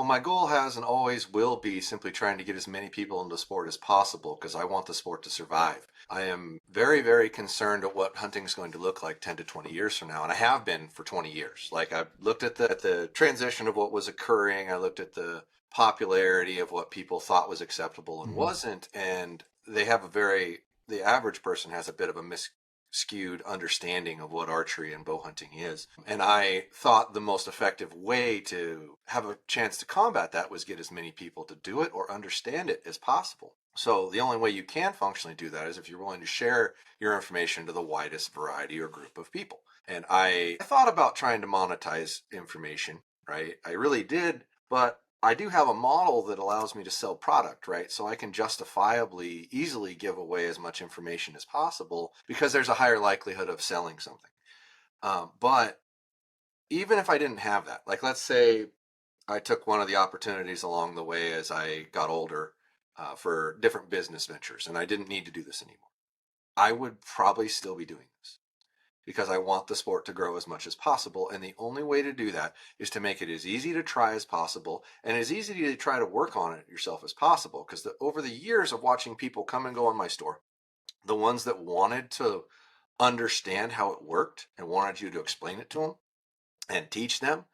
my goal has and always will be simply trying to get as many people into sport as possible because I want the sport to survive. I am very, very concerned at what hunting is going to look like 10 to 20 years from now, and I have been for 20 years. Like, I've looked at the transition of what was occurring. I looked at the popularity of what people thought was acceptable and wasn't, and the average person has a bit of a skewed understanding of what archery and bow hunting is. And I thought the most effective way to have a chance to combat that was get as many people to do it or understand it as possible. So the only way you can functionally do that is if you're willing to share your information to the widest variety or group of people. And I thought about trying to monetize information, right? I really did, but I do have a model that allows me to sell product, right? So I can justifiably easily give away as much information as possible because there's a higher likelihood of selling something. But even if I didn't have that, like let's say I took one of the opportunities along the way as I got older for different business ventures and I didn't need to do this anymore, I would probably still be doing this, because I want the sport to grow as much as possible. And the only way to do that is to make it as easy to try as possible and as easy to try to work on it yourself as possible. Because over the years of watching people come and go in my store, the ones that wanted to understand how it worked and wanted you to explain it to them and teach them,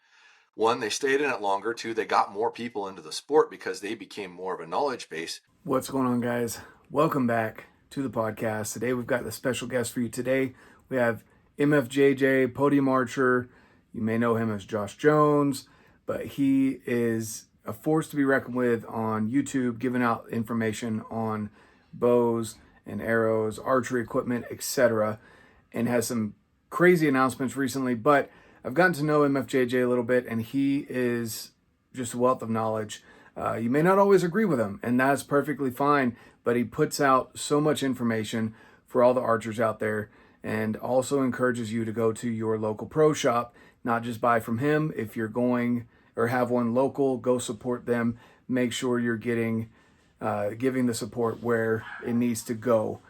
one, they stayed in it longer. Two, they got more people into the sport because they became more of a knowledge base. What's going on, guys? Welcome back to the podcast. Today we've got a special guest for you. Today we have MFJJ, podium archer. You may know him as Josh Jones, but he is a force to be reckoned with on YouTube, giving out information on bows and arrows, archery equipment, etc., and has some crazy announcements recently. But I've gotten to know MFJJ a little bit, and he is just a wealth of knowledge. You may not always agree with him, and that's perfectly fine, but he puts out so much information for all the archers out there, and also encourages you to go to your local pro shop, not just buy from him. If you're going or have one local, go support them. Make sure you're giving the support where it needs to go.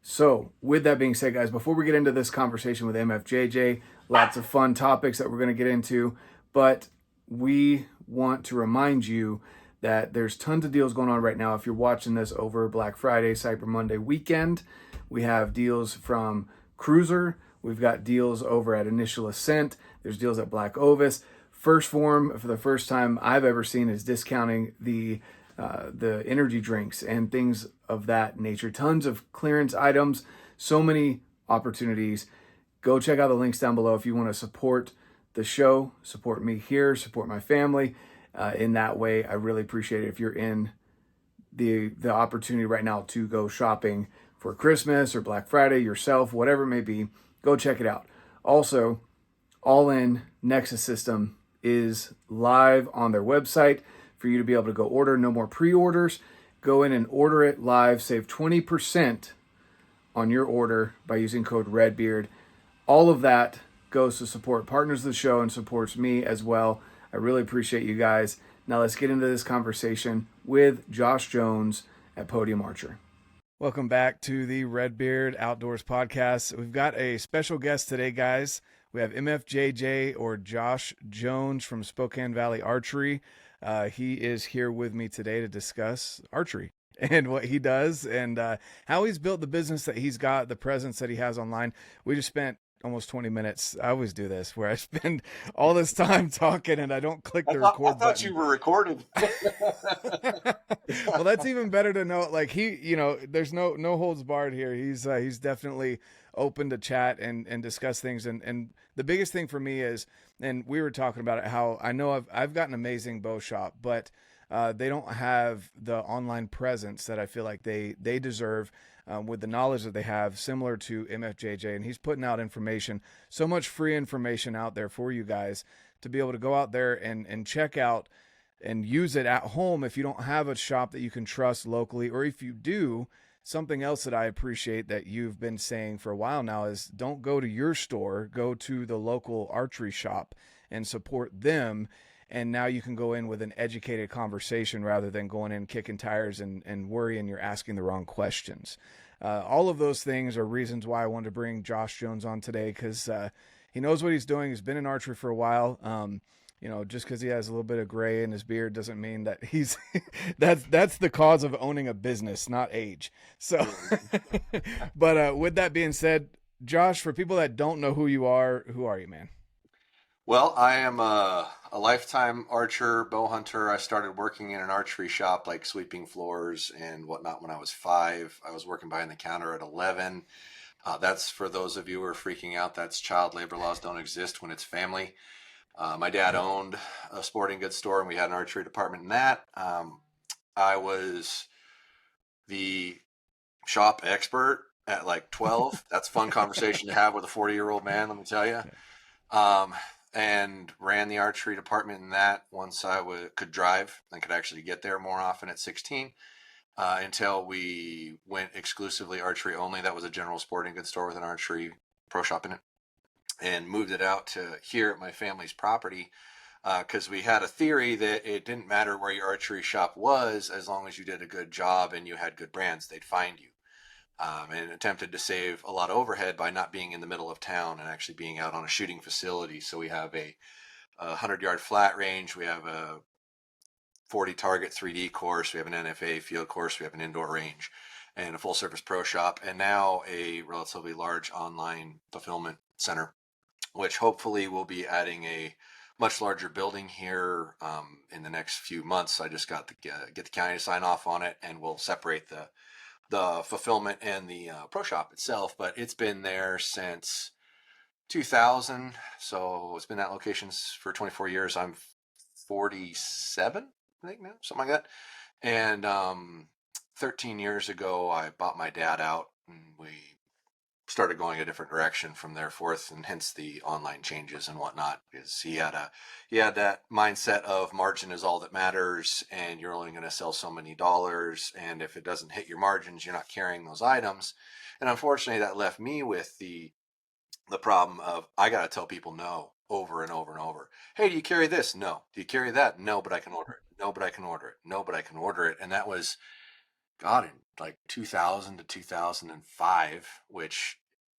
So with that being said, guys, before we get into this conversation with MFJJ, lots of fun topics that we're going to get into, but we want to remind you that there's tons of deals going on right now. If you're watching this over Black Friday, Cyber Monday weekend, we have deals from Cruiser. We've got deals over at Initial Ascent. There's deals at BlackOvis. First Form, for the first time I've ever seen, is discounting the energy drinks and things of that nature. Tons of clearance items. So many opportunities. Go check out the links down below if you want to support the show, support me here, support my family. In that way, I really appreciate it if you're in the opportunity right now to go shopping for Christmas or Black Friday yourself, whatever it may be. Go check it out. Also, Ollin Nexus system is live on their website for you to be able to go order. No more pre-orders. Go in and order it live. Save 20% on your order by using code REDBEARD. All of that goes to support partners of the show and supports me as well. I really appreciate you guys. Now let's get into this conversation with Josh Jones at Podium Archer. Welcome back to the RedBeard Outdoors podcast. We've got a special guest today, guys. We have MFJJ, or Josh Jones, from Spokane Valley Archery. He is here with me today to discuss archery and what he does and how he's built the business that he's got, the presence that he has online. We just spent almost 20 minutes. I always do this where I spend all this time talking and I don't click the record button. I thought you were recorded. Well, that's even better to know. Like, there's no holds barred here. He's definitely open to chat and discuss things. And the biggest thing for me is, and we were talking about it, how I know I've got an amazing bow shop, but they don't have the online presence that I feel like they deserve. With the knowledge that they have, similar to MFJJ, and he's putting out information, so much free information out there for you guys to be able to go out there and check out and use it at home if you don't have a shop that you can trust locally, or if you do. Something else that I appreciate that you've been saying for a while now is don't go to your store, go to the local archery shop and support them. And now you can go in with an educated conversation rather than going in kicking tires and worrying you're asking the wrong questions. All of those things are reasons why I wanted to bring Josh Jones on today, because he knows what he's doing. He's been in archery for a while. you know, just because he has a little bit of gray in his beard doesn't mean that he's that's the cause of owning a business, not age. So, but with that being said, Josh, for people that don't know who are you, man? Well, I am a lifetime archer, bow hunter. I started working in an archery shop, like sweeping floors and whatnot, when I was 5. I was working behind the counter at 11. That's for those of you who are freaking out. That's child labor laws don't exist when it's family. My dad Yep. owned a sporting goods store, and we had an archery department in that. I was the shop expert at like 12. That's a fun conversation to have with a 40-year-old man, let me tell you. Um, and ran the archery department in that once I could drive and could actually get there more often at 16. Until we went exclusively archery only. That was a general sporting goods store with an archery pro shop in it, and moved it out to here at my family's property because we had a theory that it didn't matter where your archery shop was, as long as you did a good job and you had good brands, they'd find you. And attempted to save a lot of overhead by not being in the middle of town and actually being out on a shooting facility. So we have a 100-yard flat range, we have a 40 target 3D course, we have an NFA field course, we have an indoor range, and a full service pro shop, and now a relatively large online fulfillment center, which hopefully will be adding a much larger building here in the next few months. I just got to get the county to sign off on it, and we'll separate the fulfillment and the pro shop itself. But it's been there since 2000, so it's been that location for 24 years. I'm 47, I think now, something like that. And 13 years ago, I bought my dad out, and we started going a different direction from there forth, and hence the online changes and whatnot. Because he had that mindset of margin is all that matters, and you're only going to sell so many dollars, and if it doesn't hit your margins, you're not carrying those items. And unfortunately, that left me with the problem of I got to tell people no over and over and over. Hey, do you carry this? No. Do you carry that? No, but I can order it. No, but I can order it. No, but I can order it. And that was, God, in like 2000 to 2005, which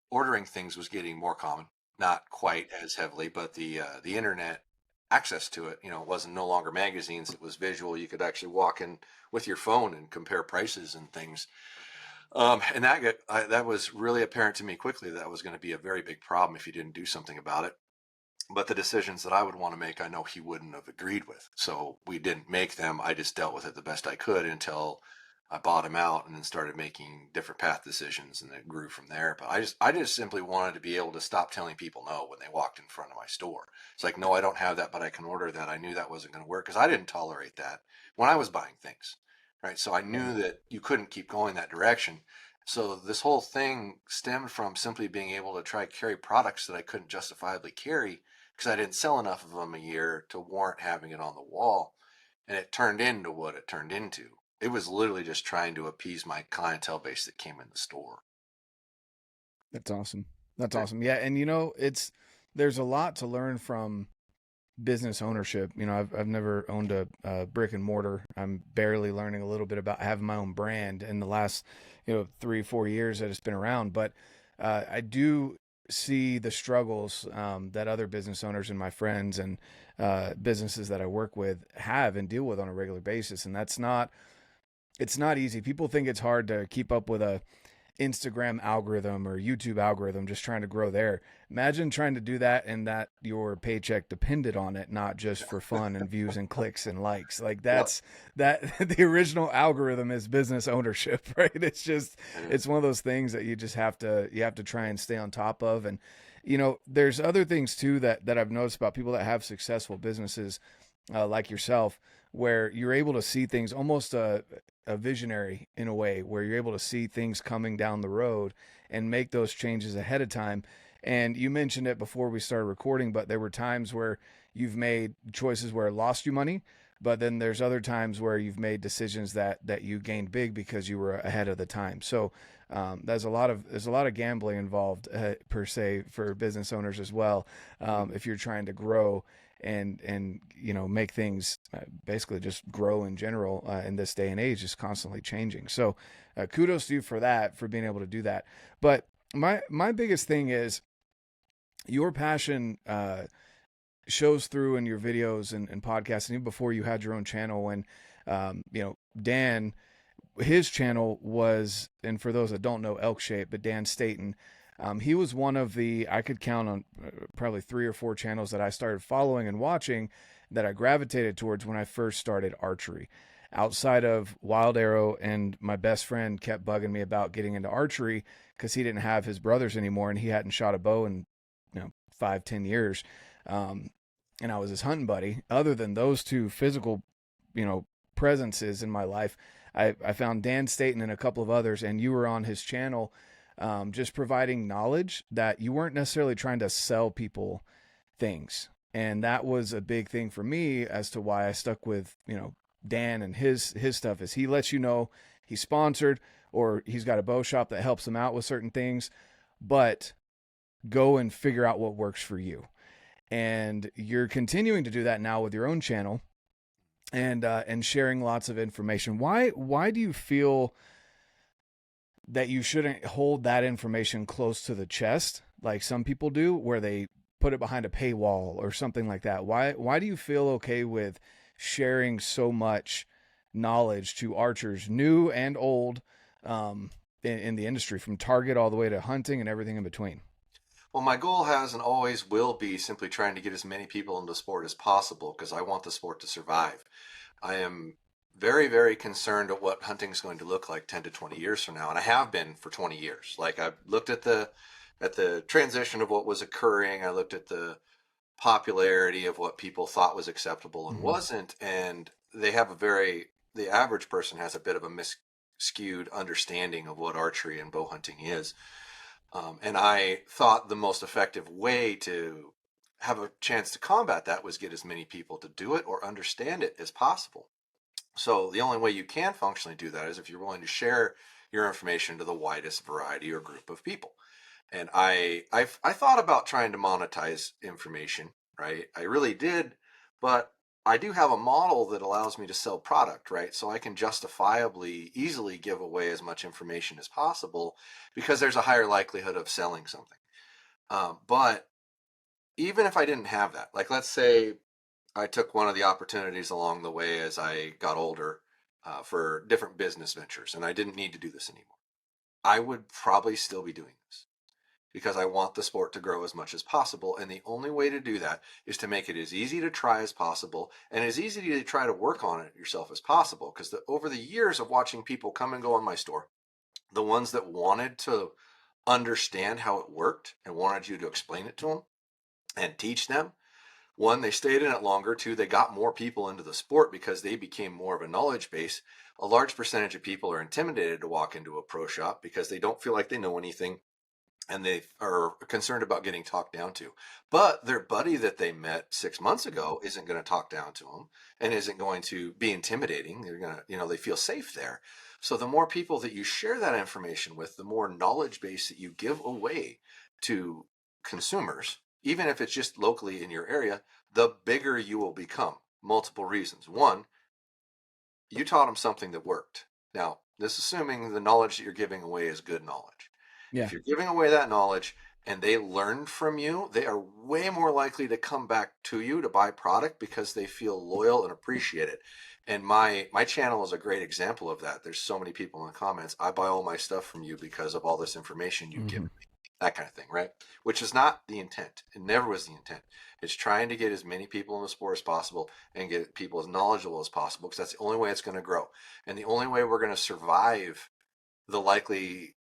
ordering things was getting more common, not quite as heavily, but the internet access to it, it wasn't no longer magazines, it was visual. You could actually walk in with your phone and compare prices and things. And that was really apparent to me quickly that was going to be a very big problem if you didn't do something about it. But the decisions that I would want to make, I know he wouldn't have agreed with. So we didn't make them. I just dealt with it the best I could until I bought him out and then started making different path decisions, and it grew from there. But I just simply wanted to be able to stop telling people no when they walked in front of my store. It's like, no, I don't have that, but I can order that. I knew that wasn't going to work because I didn't tolerate that when I was buying things, right? So I knew that you couldn't keep going that direction. So this whole thing stemmed from simply being able to try to carry products that I couldn't justifiably carry because I didn't sell enough of them a year to warrant having it on the wall. And it turned into what it turned into. It was literally just trying to appease my clientele base that came in the store. That's awesome. That's awesome. Yeah, and there's a lot to learn from business ownership. I've never owned a brick and mortar. I'm barely learning a little bit about having my own brand in the last 3-4 years that it's been around. But I do see the struggles that other business owners and my friends and businesses that I work with have and deal with on a regular basis, and it's not easy. People think it's hard to keep up with a Instagram algorithm or YouTube algorithm, just trying to grow there. Imagine trying to do that and that your paycheck depended on it, not just for fun and views and clicks and likes. Like Yep. that the original algorithm is business ownership, right? It's one of those things that you have to try and stay on top of. And there's other things too that I've noticed about people that have successful businesses like yourself, where you're able to see things almost a visionary in a way, where you're able to see things coming down the road and make those changes ahead of time. And you mentioned it before we started recording, but there were times where you've made choices where it lost you money, but then there's other times where you've made decisions that you gained big because you were ahead of the time. So there's a lot of gambling involved per se for business owners as well. If you're trying to grow and make things basically just grow in general in this day and age, is constantly changing. So kudos to you for that, for being able to do that. But my biggest thing is your passion shows through in your videos and podcasts, and even before you had your own channel. When Dan, his channel was, and for those that don't know Elk Shape, but Dan Staten, he was one of the, I could count on probably 3 or 4 channels that I started following and watching that I gravitated towards when I first started archery. Outside of Wild Arrow, and my best friend kept bugging me about getting into archery because he didn't have his brothers anymore and he hadn't shot a bow in 5-10 years. And I was his hunting buddy. Other than those two physical, presences in my life, I found Dan Staten and a couple of others, and you were on his channel, just providing knowledge that you weren't necessarily trying to sell people things. And that was a big thing for me as to why I stuck with, Dan and his stuff. Is he lets you know he's sponsored or he's got a bow shop that helps him out with certain things, but go and figure out what works for you. And you're continuing to do that now with your own channel and sharing lots of information. Why do you feel that you shouldn't hold that information close to the chest like some people do, where they put it behind a paywall or something like that? Why do you feel okay with sharing so much knowledge to archers, new and old, in the industry, from target all the way to hunting and everything in between? Well, my goal has and always will be simply trying to get as many people into sport as possible because I want the sport to survive. I am very, very concerned at what hunting is going to look like 10 to 20 years from now, and I have been for 20 years. Like, I've looked at the transition of what was occurring. I looked at the popularity of what people thought was acceptable and wasn't, and the average person has a bit of a skewed understanding of what archery and bow hunting is. And I thought the most effective way to have a chance to combat that was get as many people to do it or understand it as possible. So the only way you can functionally do that is if you're willing to share your information to the widest variety or group of people. And I thought about trying to monetize information, right? I really did, but I do have a model that allows me to sell product, right? So I can justifiably easily give away as much information as possible because there's a higher likelihood of selling something. But even if I didn't have that, like, let's say I took one of the opportunities along the way as I got older for different business ventures, and I didn't need to do this anymore, I would probably still be doing this because I want the sport to grow as much as possible. And the only way to do that is to make it as easy to try as possible and as easy to try to work on it yourself as possible. Because over the years of watching people come and go in my store, the ones that wanted to understand how it worked and wanted you to explain it to them and teach them, one, they stayed in it longer. Two, they got more people into the sport because they became more of a knowledge base. A large percentage of people are intimidated to walk into a pro shop because they don't feel like they know anything and they are concerned about getting talked down to. But their buddy that they met 6 months ago isn't going to talk down to them and isn't going to be intimidating. They're going to, they feel safe there. So the more people that you share that information with, the more knowledge base that you give away to consumers, even if it's just locally in your area, the bigger you will become. Multiple reasons. One, you taught them something that worked. Now, this assuming the knowledge that you're giving away is good knowledge. Yeah. If you're giving away that knowledge and they learned from you, they are way more likely to come back to you to buy product because they feel loyal and appreciate it. And my channel is a great example of that. There's so many people in the comments, I buy all my stuff from you because of all this information you've given me. That kind of thing, right? Which is not the intent. It never was the intent. It's trying to get as many people in the sport as possible and get people as knowledgeable as possible because that's the only way it's going to grow. And the only way we're going to survive the likely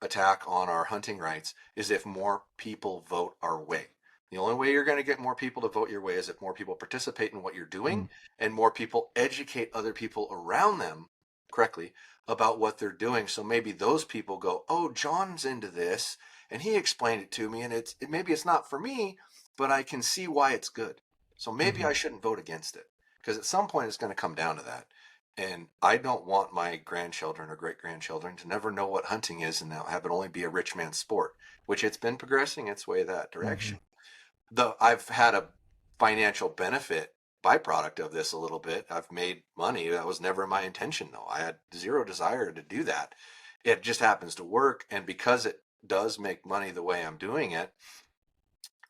attack on our hunting rights is if more people vote our way. The only way you're going to get more people to vote your way is if more people participate in what you're doing and more people educate other people around them correctly about what they're doing. So maybe those people go, oh, John's into this and he explained it to me, and maybe it's not for me, but I can see why it's good. So maybe I shouldn't vote against it, because at some point it's going to come down to that. And I don't want my grandchildren or great-grandchildren to never know what hunting is and now have it only be a rich man's sport, which it's been progressing its way that direction. Though I've had a financial benefit byproduct of this a little bit. I've made money. That was never my intention, though. I had zero desire to do that. It just happens to work. And because it does make money the way I'm doing it,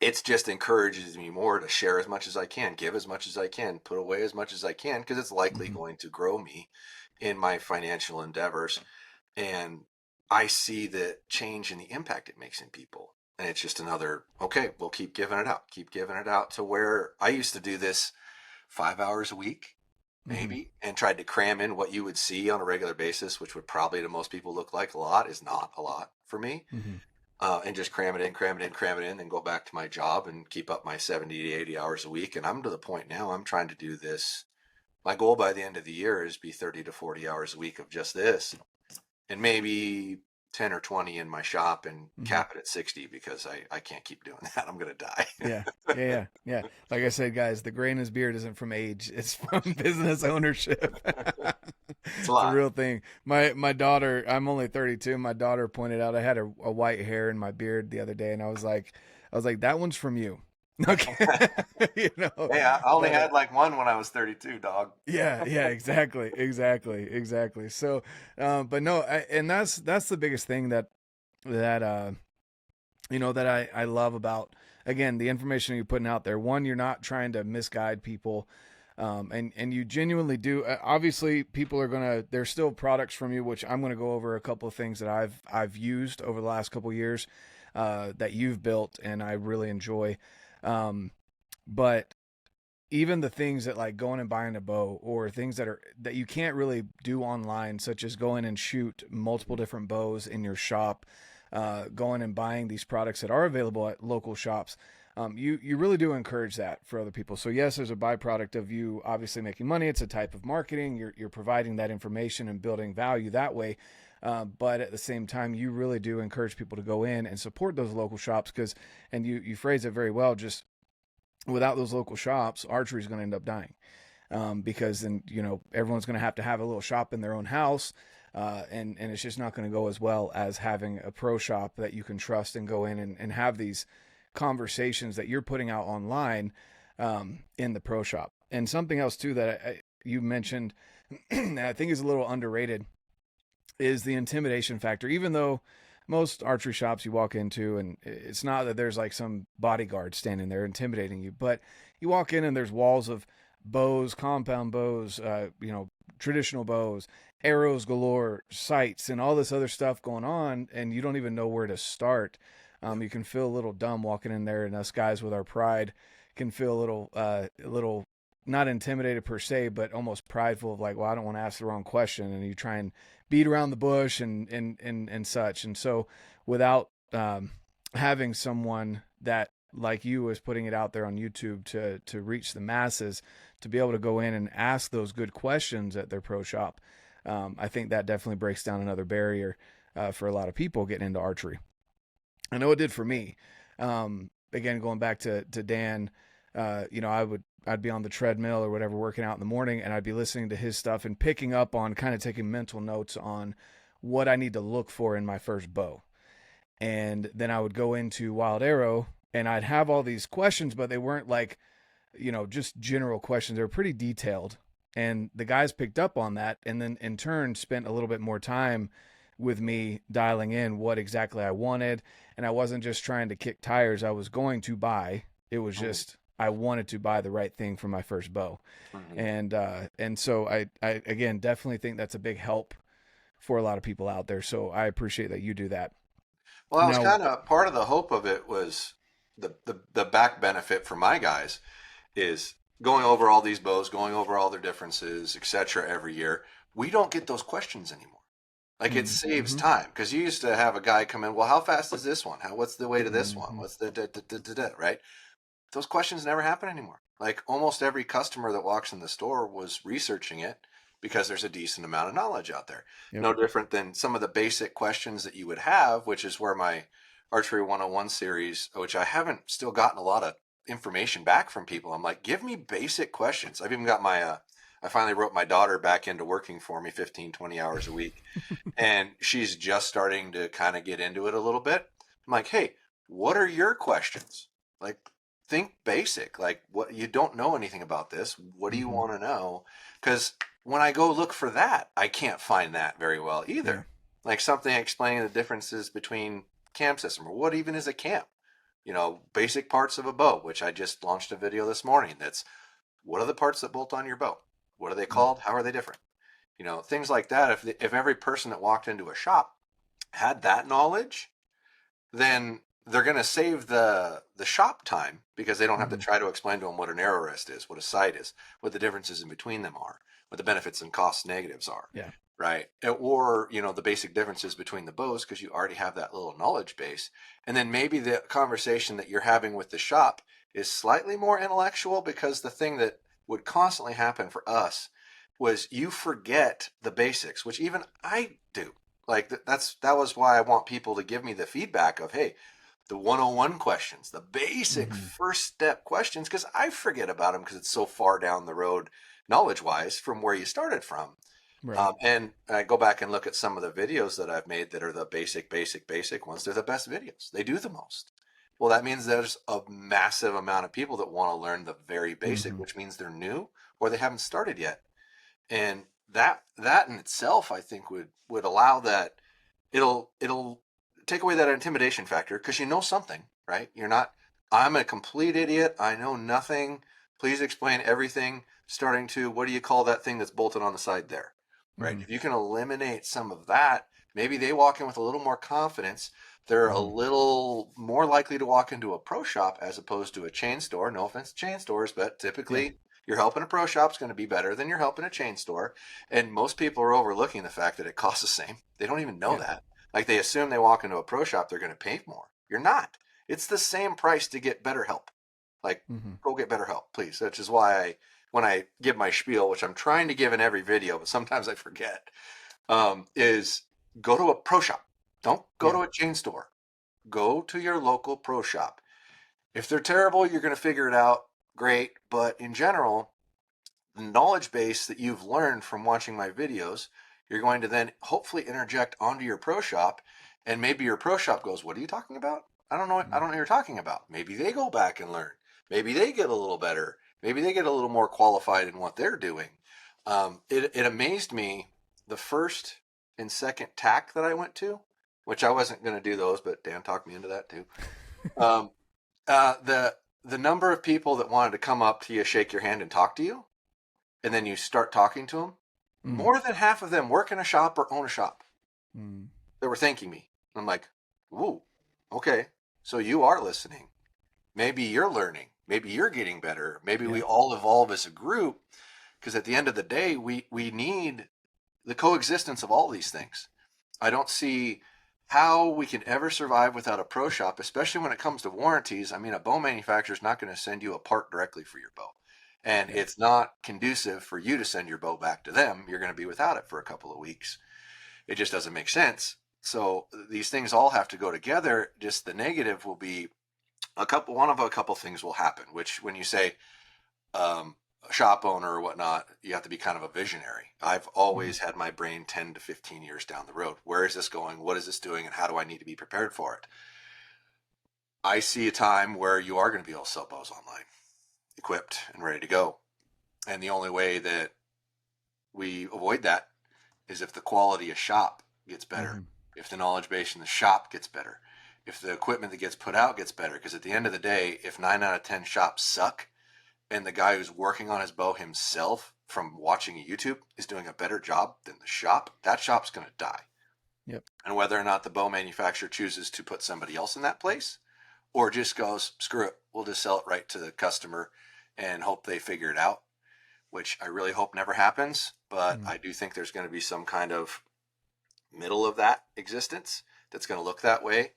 It's just encourages me more to share as much as I can, give as much as I can, put away as much as I can, because it's likely Hmm. going to grow me in my financial endeavors. And I see the change and the impact it makes in people. And it's just another, okay, we'll keep giving it out to where I used to do this 5 hours a week, Hmm. maybe, and tried to cram in what you would see on a regular basis, which would probably to most people look like a lot, is not a lot for me. Hmm. And just cram it in, cram it in, cram it in, and go back to my job and keep up my 70 to 80 hours a week. And I'm to the point now, I'm trying to do this. My goal by the end of the year is be 30 to 40 hours a week of just this, and maybe 10 or 20 in my shop, and Hmm. cap it at 60, because I can't keep doing that. I'm going to die. Yeah. Yeah. Yeah. Yeah. Like I said, guys, the gray in his beard isn't from age; it's from business ownership. It's a It's a lot. real thing. My daughter, I'm only 32. My daughter pointed out I had a white hair in my beard the other day, and I was like, that one's from you. Okay. You know, Hey, I only but had like one when I was 32, dog. yeah, yeah, exactly, exactly, exactly. So, but no, and that's the biggest thing that that I love about, again, the information you're putting out there. One, you're not trying to misguide people, and you genuinely do. Obviously, people are gonna. There's still products from you, which I'm gonna go over a couple of things that I've used over the last couple of years that you've built, and I really enjoy. Um, but even the things that, like going and buying a bow, or things that you can't really do online, such as going and shoot multiple different bows in your shop, going and buying these products that are available at local shops. You really do encourage that for other people. So yes, there's a byproduct of you obviously making money. It's a type of marketing. You're providing that information and building value that way. But at the same time, you really do encourage people to go in and support those local shops, because, and you phrase it very well, just without those local shops, archery is going to end up dying, because then everyone's going to have a little shop in their own house, and it's just not going to go as well as having a pro shop that you can trust and go in and have these conversations that you're putting out online, in the pro shop. And something else too that you mentioned, and I think is a little underrated, is the intimidation factor. Even though most archery shops you walk into, and it's not that there's like some bodyguard standing there intimidating you, but you walk in and there's walls of bows, compound bows, traditional bows, arrows galore, sights, and all this other stuff going on, and you don't even know where to start. You can feel a little dumb walking in there, and us guys with our pride can feel a little not intimidated per se, but almost prideful of like, well, I don't want to ask the wrong question, and you try and beat around the bush and such. And so, without having someone that like you is putting it out there on YouTube to reach the masses, to be able to go in and ask those good questions at their pro shop, I think that definitely breaks down another barrier for a lot of people getting into archery. I know it did for me. Again, going back to Dan, I'd be on the treadmill or whatever working out in the morning, and I'd be listening to his stuff and picking up on, kind of taking mental notes on what I need to look for in my first bow. And then I would go into Wild Arrow, and I'd have all these questions, but they weren't like, just general questions. They were pretty detailed. And the guys picked up on that, and then in turn spent a little bit more time with me dialing in what exactly I wanted. And I wasn't just trying to kick tires. I was going to buy. It was just I wanted to buy the right thing for my first bow. Mm-hmm. And so I again definitely think that's a big help for a lot of people out there. So I appreciate that you do that. Well, that was Now, kind of part of the hope of it, was the back benefit for my guys is going over all these bows, going over all their differences, etc. every year. We don't get those questions anymore. Like, it saves mm-hmm, time, because you used to have a guy come in. Well, how fast is this one? What's the weight of this one? mm-hmm, What's the right? Those questions never happen anymore. Like, almost every customer that walks in the store was researching it, because there's a decent amount of knowledge out there. yep, No different than some of the basic questions that you would have, which is where my Archery 101 series, which I haven't still gotten a lot of information back from people. I'm like, give me basic questions. I've even got I finally wrote my daughter back into working for me 15, 20 hours a week. And she's just starting to kind of get into it a little bit. I'm like, hey, what are your questions? Like, think basic. Like, what, you don't know anything about this. What do you mm-hmm, want to know? Because when I go look for that, I can't find that very well yeah, either. Like, something explaining the differences between camp system, or what even is a camp. basic parts of a bow, which I just launched a video this morning. That's what are the parts that bolt on your bow? What are they called? How are they different? Things like that. If every person that walked into a shop had that knowledge, then they're going to save the shop time because they don't have to try to explain to them what an arrow rest is, what a sight is, what the differences in between them are, what the benefits and cost negatives are. Yeah. Right. Or, the basic differences between the bows because you already have that little knowledge base. And then maybe the conversation that you're having with the shop is slightly more intellectual because the thing that would constantly happen for us was you forget the basics, which even I do. Like that was why I want people to give me the feedback of, hey, the 101 questions, the basic first step questions, because I forget about them because it's so far down the road knowledge wise from where you started from. Right. And I go back and look at some of the videos that I've made that are the basic ones. They're the best videos. They do the most. Well, that means there's a massive amount of people that want to learn the very basic, which means they're new or they haven't started yet. And that in itself, I think would allow that it'll take away that intimidation factor because you know something, right? You're not, I'm a complete idiot. I know nothing. Please explain everything, starting to, what do you call that thing that's bolted on the side there? Right. If you can eliminate some of that, maybe they walk in with a little more confidence. They're a little more likely to walk into a pro shop as opposed to a chain store. No offense to chain stores, but typically you're helping a pro shop is going to be better than you're helping a chain store. And most people are overlooking the fact that it costs the same. They don't even know that. Like they assume they walk into a pro shop, they're going to pay more. You're not. It's the same price to get better help. Like go get better help, please. Which is why when I give my spiel, which I'm trying to give in every video, but sometimes I forget, is go to a pro shop. Don't go to a chain store. Go to your local pro shop. If they're terrible, you're going to figure it out. Great. But in general, the knowledge base that you've learned from watching my videos, you're going to then hopefully interject onto your pro shop. And maybe your pro shop goes, what are you talking about? I don't know what you're talking about. Maybe they go back and learn. Maybe they get a little better. Maybe they get a little more qualified in what they're doing. It amazed me the first and second tack that I went to, which I wasn't going to do those, but Dan talked me into that too. The number of people that wanted to come up to you, shake your hand, and talk to you, and then you start talking to them. More than half of them work in a shop or own a shop. They were thanking me. I'm like, ooh, okay, so you are listening. Maybe you're learning. Maybe you're getting better. Maybe we all evolve as a group, because at the end of the day, we need the coexistence of all these things. I don't see how we can ever survive without a pro shop, especially when it comes to warranties. I mean, a bow manufacturer is not going to send you a part directly for your bow. And it's not conducive for you to send your bow back to them. You're going to be without it for a couple of weeks. It just doesn't make sense. So these things all have to go together. Just the negative will be a couple things will happen, which when you say a shop owner or whatnot, you have to be kind of a visionary. I've always had my brain 10 to 15 years down the road. Where is this going? What is this doing? And how do I need to be prepared for it? I see a time where you are going to be able to sell bows online, equipped and ready to go. And the only way that we avoid that is if the quality of shop gets better, if the knowledge base in the shop gets better, if the equipment that gets put out gets better. Because at the end of the day, if 9 out of 10 shops suck and the guy who's working on his bow himself from watching YouTube is doing a better job than the shop, that shop's going to die. Yep. And whether or not the bow manufacturer chooses to put somebody else in that place or just goes, screw it, we'll just sell it right to the customer and hope they figure it out, which I really hope never happens. But I do think there's going to be some kind of middle of that existence that's going to look that way.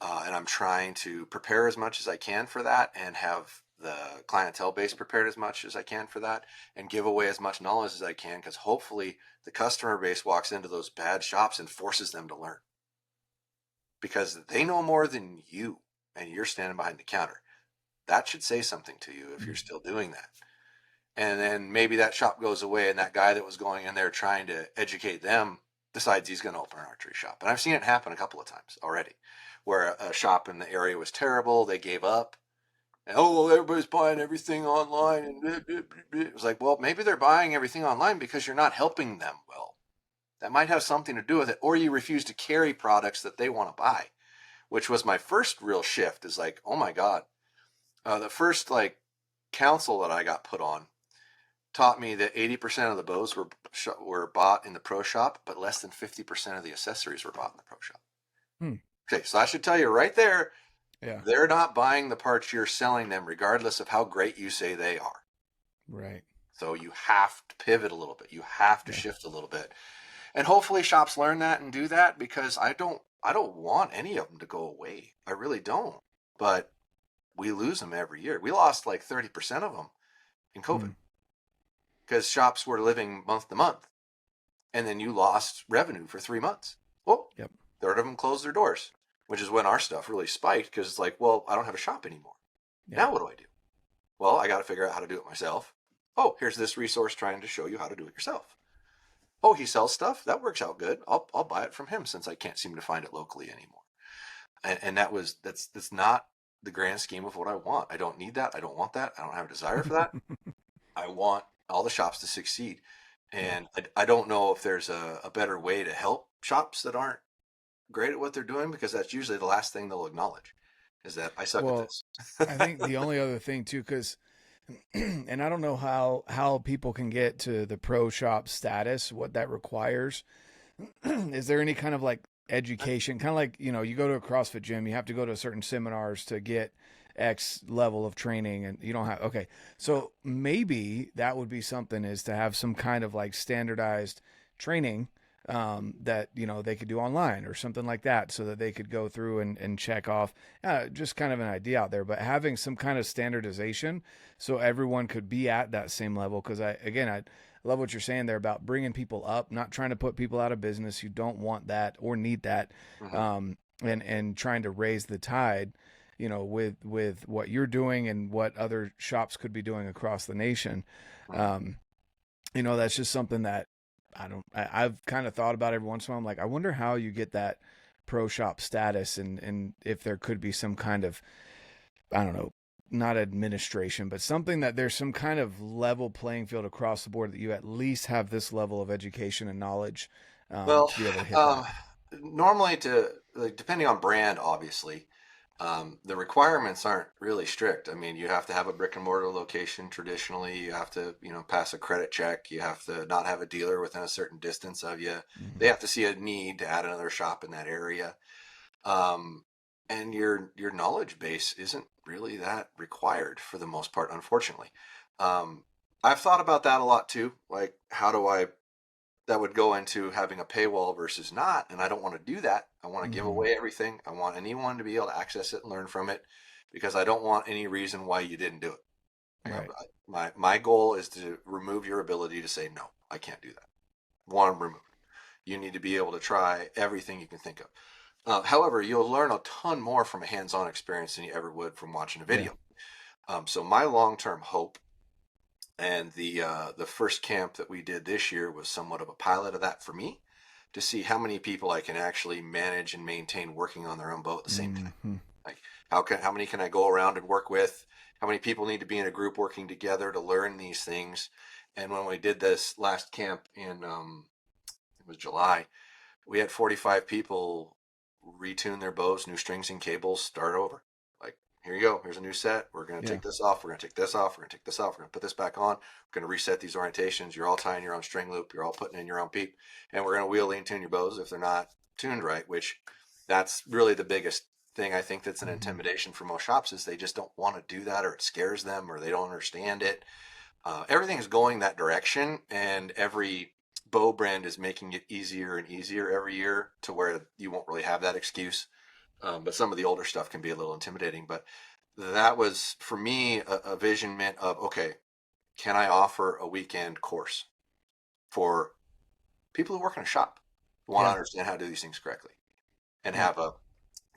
And I'm trying to prepare as much as I can for that and have the clientele base prepared as much as I can for that and give away as much knowledge as I can, because hopefully the customer base walks into those bad shops and forces them to learn because they know more than you and you're standing behind the counter. That should say something to you if you're still doing that. And then maybe that shop goes away and that guy that was going in there trying to educate them decides he's going to open an archery shop. And I've seen it happen a couple of times already, where a shop in the area was terrible. They gave up. And, oh, well, everybody's buying everything online. And it was like, well, maybe they're buying everything online because you're not helping them well. That might have something to do with it. Or you refuse to carry products that they want to buy, which was my first real shift. Is like, oh my God, the first like council that I got put on taught me that 80% of the bows were bought in the pro shop, but less than 50% of the accessories were bought in the pro shop. Hmm. Okay, so I should tell you right there, Yeah. they're not buying the parts, you're selling them, regardless of how great you say they are. Right. So you have to pivot a little bit. You have to shift a little bit. And hopefully shops learn that and do that, because I don't want any of them to go away. I really don't. But we lose them every year. We lost like 30% of them in COVID because shops were living month to month. And then you lost revenue for 3 months. Well, third of them closed their doors, which is when our stuff really spiked, because it's like, well, I don't have a shop anymore. Now what do I do? Well, I got to figure out how to do it myself. Oh, here's this resource trying to show you how to do it yourself. Oh, he sells stuff. That works out good. I'll buy it from him, since I can't seem to find it locally anymore. And that's not the grand scheme of what I want. I don't need that. I don't want that. I don't have a desire for that. I want all the shops to succeed. And I don't know if there's a better way to help shops that aren't great at what they're doing, because that's usually the last thing they'll acknowledge, is that I suck at this. I think the only other thing too, because, and I don't know how people can get to the pro shop status, what that requires. Is there any kind of like education, kind of like, you know, you go to a CrossFit gym, you have to go to certain seminars to get X level of training, and you don't have, okay. So maybe that would be something, is to have some kind of like standardized training that, you know, they could do online or something like that, so that they could go through and check off, just kind of an idea out there, but having some kind of standardization so everyone could be at that same level. Because I love what you're saying there about bringing people up, not trying to put people out of business. You don't want that or need that. And trying to raise the tide, you know, with what you're doing and what other shops could be doing across the nation. You know, that's just something that I've kind of thought about every once in a while. I'm like, I wonder how you get that pro shop status, and if there could be some kind of, I don't know, not administration, but something that there's some kind of level playing field across the board, that you at least have this level of education and knowledge Well, to be able to hit that. normally, depending on brand, obviously, the requirements aren't really strict. I mean, you have to have a brick and mortar location. Traditionally, you have to, pass a credit check. You have to not have a dealer within a certain distance of you. They have to see a need to add another shop in that area. And your knowledge base isn't really that required for the most part, unfortunately. I've thought about that a lot too. Like, how do that would go into having a paywall versus not, and I don't want to do that. I want to give away everything. I want anyone to be able to access it and learn from it, because I don't want any reason why you didn't do it. Right. My goal is to remove your ability to say, no, I can't do that. Want to remove it. You need to be able to try everything you can think of. However, you'll learn a ton more from a hands-on experience than you ever would from watching a video. So my long-term hope, and the first camp that we did this year was somewhat of a pilot of that for me, to see how many people I can actually manage and maintain working on their own boat at the same time. Like, how many can I go around and work with? How many people need to be in a group working together to learn these things? And when we did this last camp in it was July, we had 45 people retune their bows, new strings and cables, start over. Like, here you go. Here's a new set. We're going to take this off. We're going to take this off. We're going to take this off. We're going to put this back on. We're going to reset these orientations. You're all tying your own string loop. You're all putting in your own peep. And we're going to wheel lean tune your bows if they're not tuned right, which that's really the biggest thing. I think that's an intimidation for most shops, is they just don't want to do that, or it scares them, or they don't understand it. Everything is going that direction, and every bow brand is making it easier and easier every year, to where you won't really have that excuse. But some of the older stuff can be a little intimidating. But that was, for me, a visionment of, okay, can I offer a weekend course for people who work in a shop, who want to understand how to do these things correctly, and have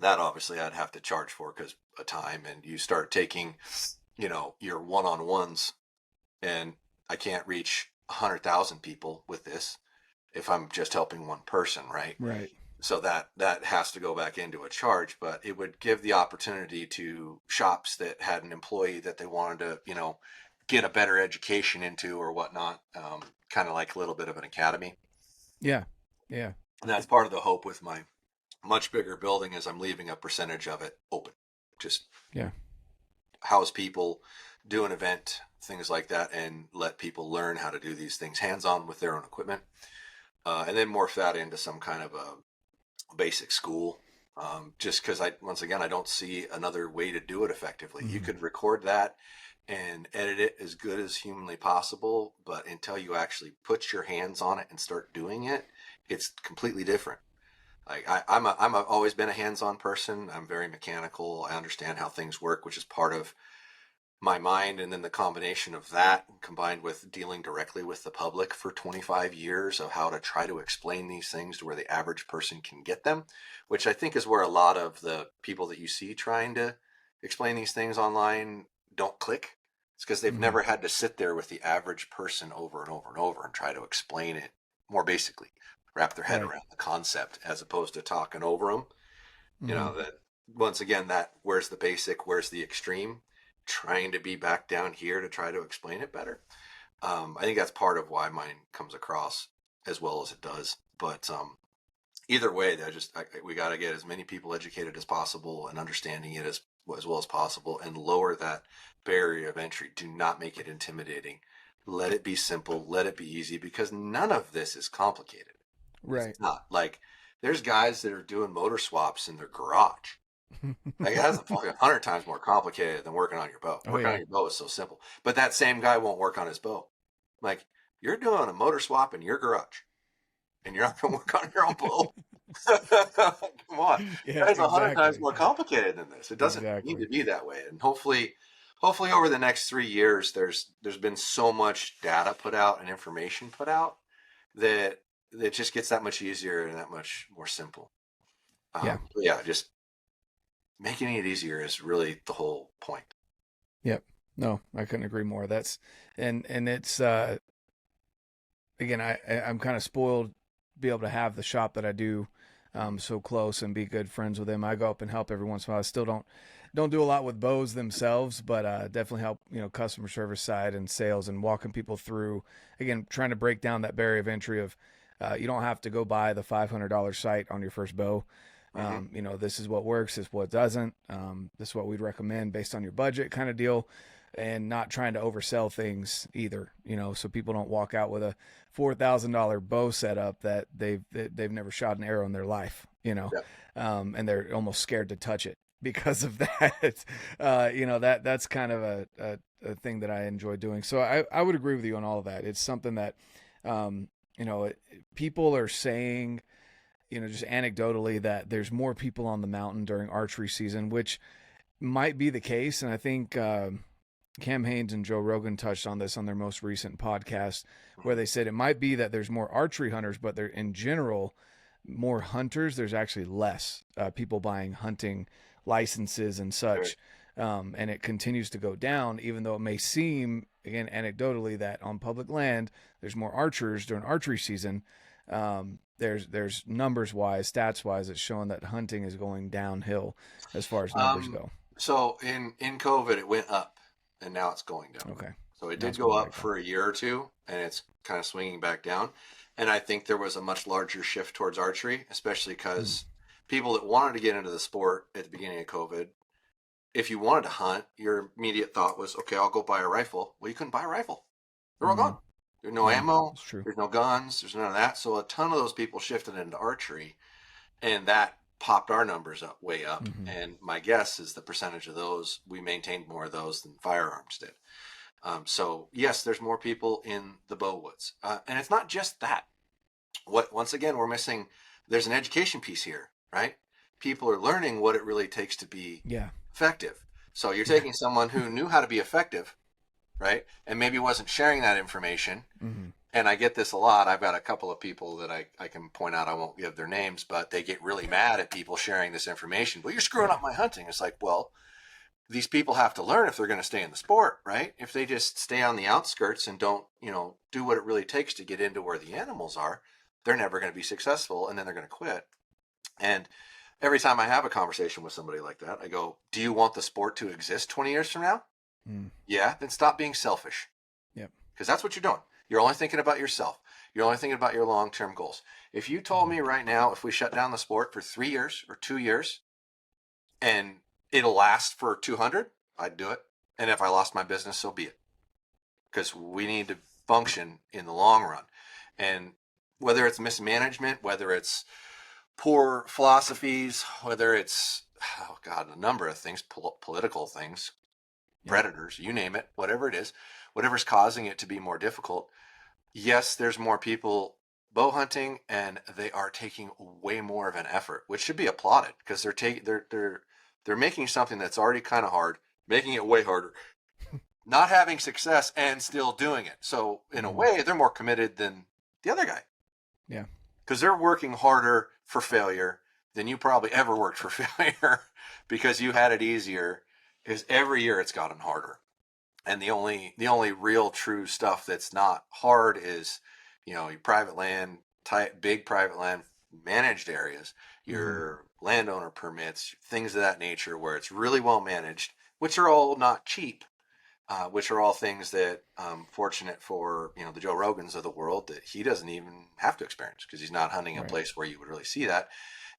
that obviously I'd have to charge for, because of time, and you start taking, your one-on-ones, and I can't reach 100,000 people with this if I'm just helping one person, right? Right. So that has to go back into a charge, but it would give the opportunity to shops that had an employee that they wanted to, get a better education into or whatnot, kind of like a little bit of an academy. Yeah. Yeah. And that's part of the hope with my much bigger building is I'm leaving a percentage of it open. Just Yeah. house people, do an event, things like that, and let people learn how to do these things hands-on with their own equipment. And then morph that into some kind of a basic school. Just because once again, I don't see another way to do it effectively. You could record that and edit it as good as humanly possible, but until you actually put your hands on it and start doing it, it's completely different. Like I'm always been a hands-on person. I'm very mechanical. I understand how things work, which is part of my mind. And then the combination of that combined with dealing directly with the public for 25 years of how to try to explain these things to where the average person can get them, which I think is where a lot of the people that you see trying to explain these things online don't click. It's because they've never had to sit there with the average person over and over and over and try to explain it more basically, wrap their head Right. around the concept as opposed to talking over them. You know, that once again, that where's the basic, where's the extreme, trying to be back down here to try to explain it better. I think that's part of why mine comes across as well as it does. But either way, we got to get as many people educated as possible and understanding it as well as possible, and lower that barrier of entry. Do not make it intimidating. Let it be simple. Let it be easy, because none of this is complicated. Right. It's not. Like, there's guys that are doing motor swaps in their garage. Like, that's fucking 100 times more complicated than working on your bow. Working on your bow is so simple. But that same guy won't work on his bow. Like, you're doing a motor swap in your garage, and you're not going to work on your own bow. Come on. Yeah, That's 100 times exactly. more complicated than this. It doesn't need to be that way. And hopefully over the next 3 years, there's been so much data put out and information put out that it just gets that much easier and that much more simple. Yeah, just making it easier is really the whole point. Yep. No, I couldn't agree more. That's and it's again, I'm kind of spoiled to be able to have the shop that I do so close and be good friends with them. I go up and help every once in a while. I still don't do a lot with bows themselves, but definitely help, customer service side and sales and walking people through, again, trying to break down that barrier of entry of you don't have to go buy the $500 sight on your first bow. This is what works, this is what doesn't. This is what we'd recommend based on your budget kind of deal, and not trying to oversell things either, so people don't walk out with a $4,000 bow setup that they've never shot an arrow in their life, and they're almost scared to touch it because of that. That's kind of a thing that I enjoy doing. So I would agree with you on all of that. It's something that, people are saying, just anecdotally, that there's more people on the mountain during archery season, which might be the case. And I think Cam Hanes and Joe Rogan touched on this on their most recent podcast, where they said it might be that there's more archery hunters, but they're in general more hunters. There's actually less people buying hunting licenses and such. And it continues to go down, even though it may seem, again, anecdotally, that on public land, there's more archers during archery season. There's numbers wise, stats wise, it's showing that hunting is going downhill as far as numbers go. So in COVID, it went up, and now it's going down. Okay. So it did go up for a year or two, and it's kind of swinging back down. And I think there was a much larger shift towards archery, especially because people that wanted to get into the sport at the beginning of COVID, if you wanted to hunt, your immediate thought was, okay, I'll go buy a rifle. Well, you couldn't buy a rifle. They're all gone. There's no ammo. There's no guns. There's none of that. So a ton of those people shifted into archery, and that popped our numbers up, way up. And my guess is the percentage of those, we maintained more of those than firearms did. So yes, there's more people in the bow woods. And it's not just that. Once again, we're missing, there's an education piece here, right? People are learning what it really takes to be effective. So you're taking someone who knew how to be effective, right? And maybe wasn't sharing that information. And I get this a lot. I've got a couple of people that I can point out. I won't give their names, but they get really mad at people sharing this information. Well, you're screwing up my hunting. It's like, well, these people have to learn if they're going to stay in the sport, right? If they just stay on the outskirts and don't, do what it really takes to get into where the animals are, they're never going to be successful, and then they're going to quit. And every time I have a conversation with somebody like that, I go, do you want the sport to exist 20 years from now? Yeah, then stop being selfish. Yep. Because that's what you're doing. You're only thinking about yourself. You're only thinking about your long-term goals. If you told me right now, if we shut down the sport for 3 years or 2 years and it'll last for 200, I'd do it. And if I lost my business, so be it. Because we need to function in the long run. And whether it's mismanagement, whether it's poor philosophies, whether it's, oh God, a number of things, political things, predators, you name it, whatever it is, whatever's causing it to be more difficult. Yes, there's more people bow hunting, and they are taking way more of an effort, which should be applauded because they're making something that's already kind of hard, making it way harder, not having success and still doing it. So in a way, they're more committed than the other guy. Yeah. Because they're working harder for failure than you probably ever worked for failure because you had it easier, because every year it's gotten harder. And the only real true stuff that's not hard is, your private land, big private land managed areas, your landowner permits, things of that nature where it's really well managed, which are all not cheap, which are all things that fortunate for, the Joe Rogans of the world, that he doesn't even have to experience because he's not hunting a place where you would really see that.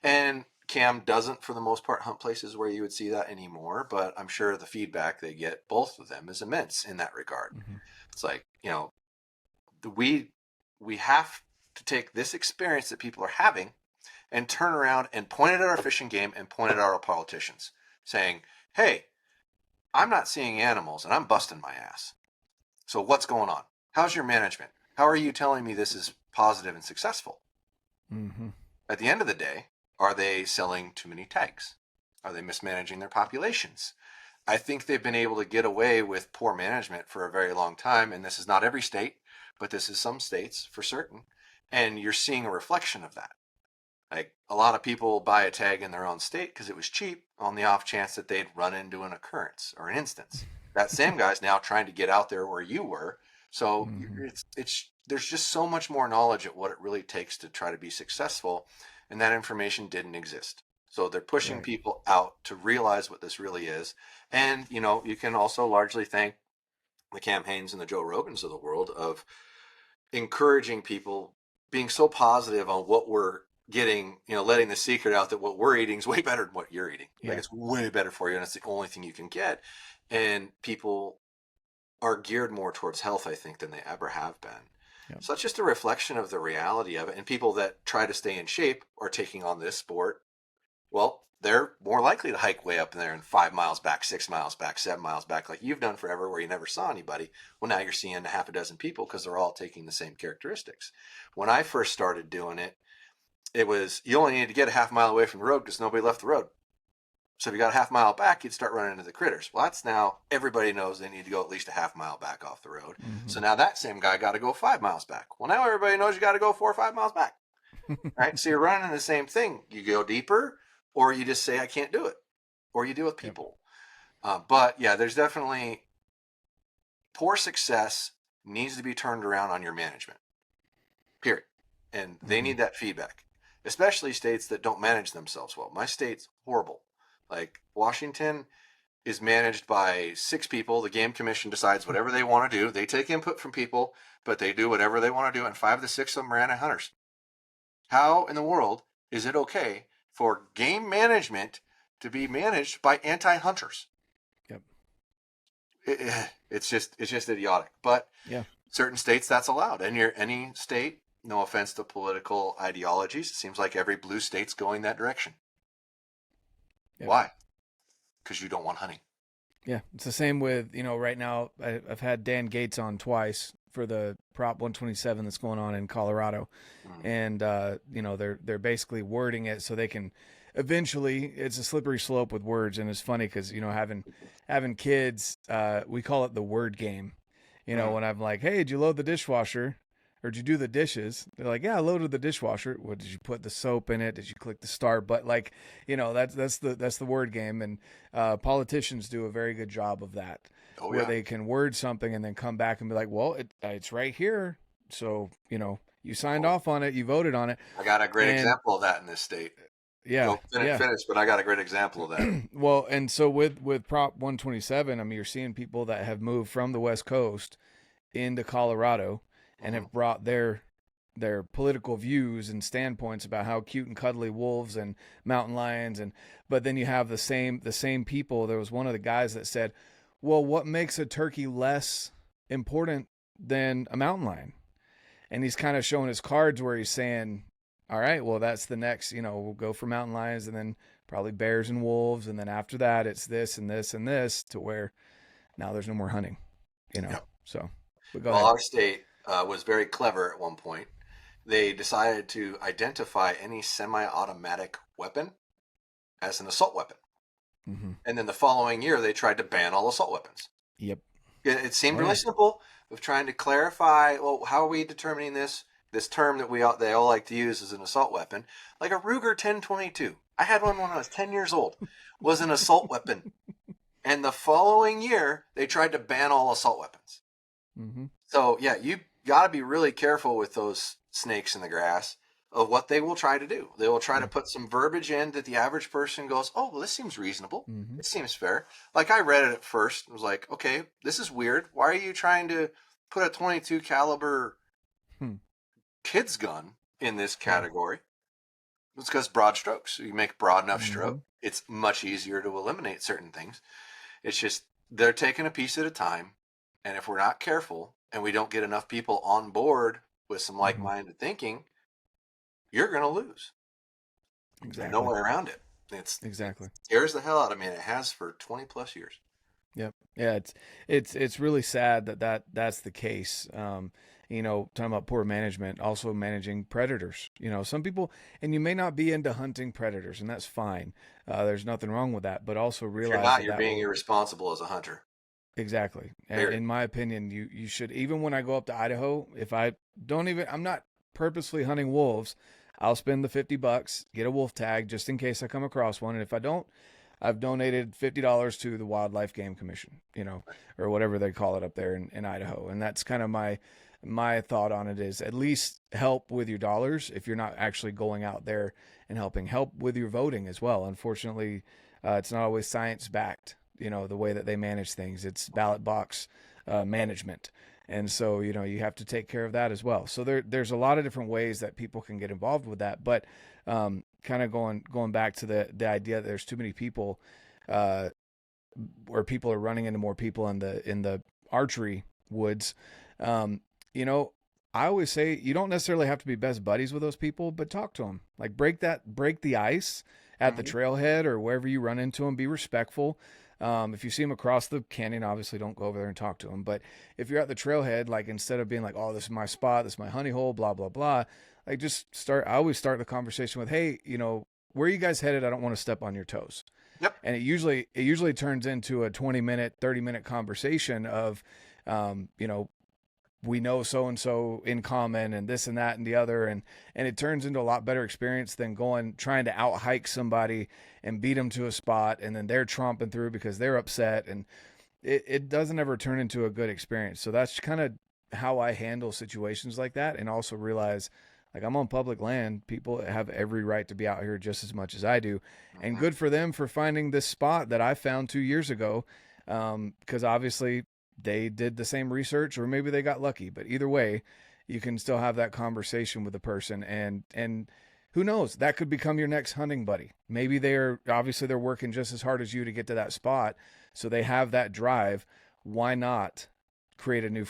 And Cam doesn't, for the most part, hunt places where you would see that anymore, but I'm sure the feedback they get, both of them, is immense in that regard. It's like, we have to take this experience that people are having and turn around and point it at our fishing game and point it at our politicians, saying, hey, I'm not seeing animals and I'm busting my ass. So what's going on? How's your management? How are you telling me this is positive and successful? At the end of the day, are they selling too many tags? Are they mismanaging their populations? I think they've been able to get away with poor management for a very long time. And this is not every state, but this is some states for certain. And you're seeing a reflection of that. Like, a lot of people buy a tag in their own state because it was cheap, on the off chance that they'd run into an occurrence or an instance. That same guy's now trying to get out there where you were. So there's just so much more knowledge at what it really takes to try to be successful. And that information didn't exist. So they're pushing people out to realize what this really is. And, you can also largely thank the Cam Hanes and the Joe Rogans of the world of encouraging people, being so positive on what we're getting, letting the secret out that what we're eating is way better than what you're eating. Like, it's way better for you, and it's the only thing you can get. And people are geared more towards health, I think, than they ever have been. So it's just a reflection of the reality of it. And people that try to stay in shape are taking on this sport. Well, they're more likely to hike way up in there and 5 miles back, 6 miles back, 7 miles back, like you've done forever, where you never saw anybody. Well, now you're seeing a half a dozen people because they're all taking the same characteristics. When I first started doing it, it was, you only needed to get a half mile away from the road because nobody left the road. So if you got a half mile back, you'd start running into the critters. Well, that's now everybody knows they need to go at least a half mile back off the road. So now that same guy got to go 5 miles back. Well, now everybody knows you got to go 4 or 5 miles back. Right? So you're running the same thing. You go deeper, or you just say, I can't do it. Or you deal with people. But yeah, there's definitely poor success needs to be turned around on your management. Period. And they need that feedback, especially states that don't manage themselves well. My state's horrible. Like, Washington is managed by 6 people. The game commission decides whatever they want to do. They take input from people, but they do whatever they want to do. And 5 of the 6 of them are anti-hunters. How in the world is it okay for game management to be managed by anti-hunters? It's just idiotic. But certain states, that's allowed. And any state, no offense to political ideologies, it seems like every blue state's going that direction. Why? Because you don't want hunting. Yeah, it's the same with, right now I've had Dan Gates on twice for the Prop 127 that's going on in Colorado. And, they're basically wording it so they can eventually, it's a slippery slope with words. And it's funny because, having kids, we call it the word game. When I'm like, hey, did you load the dishwasher? Or did you do the dishes? They're like, yeah, I loaded the dishwasher. What, did you put the soap in it? Did you click the start button? Like, that's the word game. And politicians do a very good job of that, where they can word something and then come back and be like, well, it's right here. So, you signed off on it. You voted on it. I got a great example of that in this state. Yeah. Finish, but I got a great example of that. Well, and so with Prop 127, I mean, you're seeing people that have moved from the West Coast into Colorado and have brought their their political views and standpoints about how cute and cuddly wolves and mountain lions, and but then you have the same people. There was one of the guys that said, well, what makes a turkey less important than a mountain lion? And he's kind of showing his cards where he's saying, all right, well, that's the next, we'll go for mountain lions and then probably bears and wolves. And then after that, it's this and this and this, to where now there's no more hunting, Yep. So, but go Well, ahead. our state was very clever at one point. They decided to identify any semi-automatic weapon as an assault weapon. Mm-hmm. And then the following year, they tried to ban all assault weapons. Yep. It seemed Oh, really yeah. simple of trying to clarify, well, how are we determining this term that they all like to use as an assault weapon? Like a Ruger 1022. I had one when I was 10 years old. Was an assault weapon. And the following year, they tried to ban all assault weapons. Mm-hmm. So, yeah, you got to be really careful with those snakes in the grass of what they will try to do. They will try to put some verbiage in that the average person goes, oh, well, this seems reasonable. Mm-hmm. It seems fair. Like, I read it at first and was like, okay, this is weird. Why are you trying to put a 22 caliber kid's gun in this category? It's because broad strokes. You make broad enough stroke, it's much easier to eliminate certain things. It's just they're taking a piece at a time. And if we're not careful and we don't get enough people on board with some like-minded thinking, you're going to lose. Exactly. No way around it. It scares the hell out of me. And it has for 20 plus years. Yep. Yeah. It's really sad that's the case. Talking about poor management, also managing predators. Some people, and you may not be into hunting predators, and that's fine. There's nothing wrong with that, but also realize if you're not, that you're being irresponsible as a hunter. Exactly. And in my opinion, you should, even when I go up to Idaho, if I'm not purposely hunting wolves, I'll spend the $50, get a wolf tag just in case I come across one. And if I don't, I've donated $50 to the Wildlife Game Commission, or whatever they call it up there in Idaho. And that's kind of my thought on it, is at least help with your dollars if you're not actually going out there and help with your voting as well. Unfortunately, it's not always science backed. The way that they manage things, it's ballot box management. And so, you have to take care of that as well. So there's a lot of different ways that people can get involved with that. But kind of going back to the idea that there's too many people, or people are running into more people in the archery woods. I always say you don't necessarily have to be best buddies with those people, but talk to them. Like break the ice at the trailhead or wherever you run into them. Be respectful. If you see them across the canyon, obviously don't go over there and talk to them. But if you're at the trailhead, like instead of being like, oh, this is my spot, this is my honey hole, blah, blah, blah, like I always start the conversation with, hey, where are you guys headed? I don't want to step on your toes. Yep. And it usually turns into a 20-minute, 30-minute conversation of, we know so-and-so in common and this and that and the other. And it turns into a lot better experience than trying to out hike somebody and beat them to a spot. And then they're tromping through because they're upset. And it doesn't ever turn into a good experience. So that's kind of how I handle situations like that. And also realize, like, I'm on public land. People have every right to be out here just as much as I do. And good for them for finding this spot that I found 2 years ago. Because obviously they did the same research, or maybe they got lucky, but either way, you can still have that conversation with the person, and who knows, that could become your next hunting buddy. Maybe they're working just as hard as you to get to that spot. So they have that drive. Why not create a new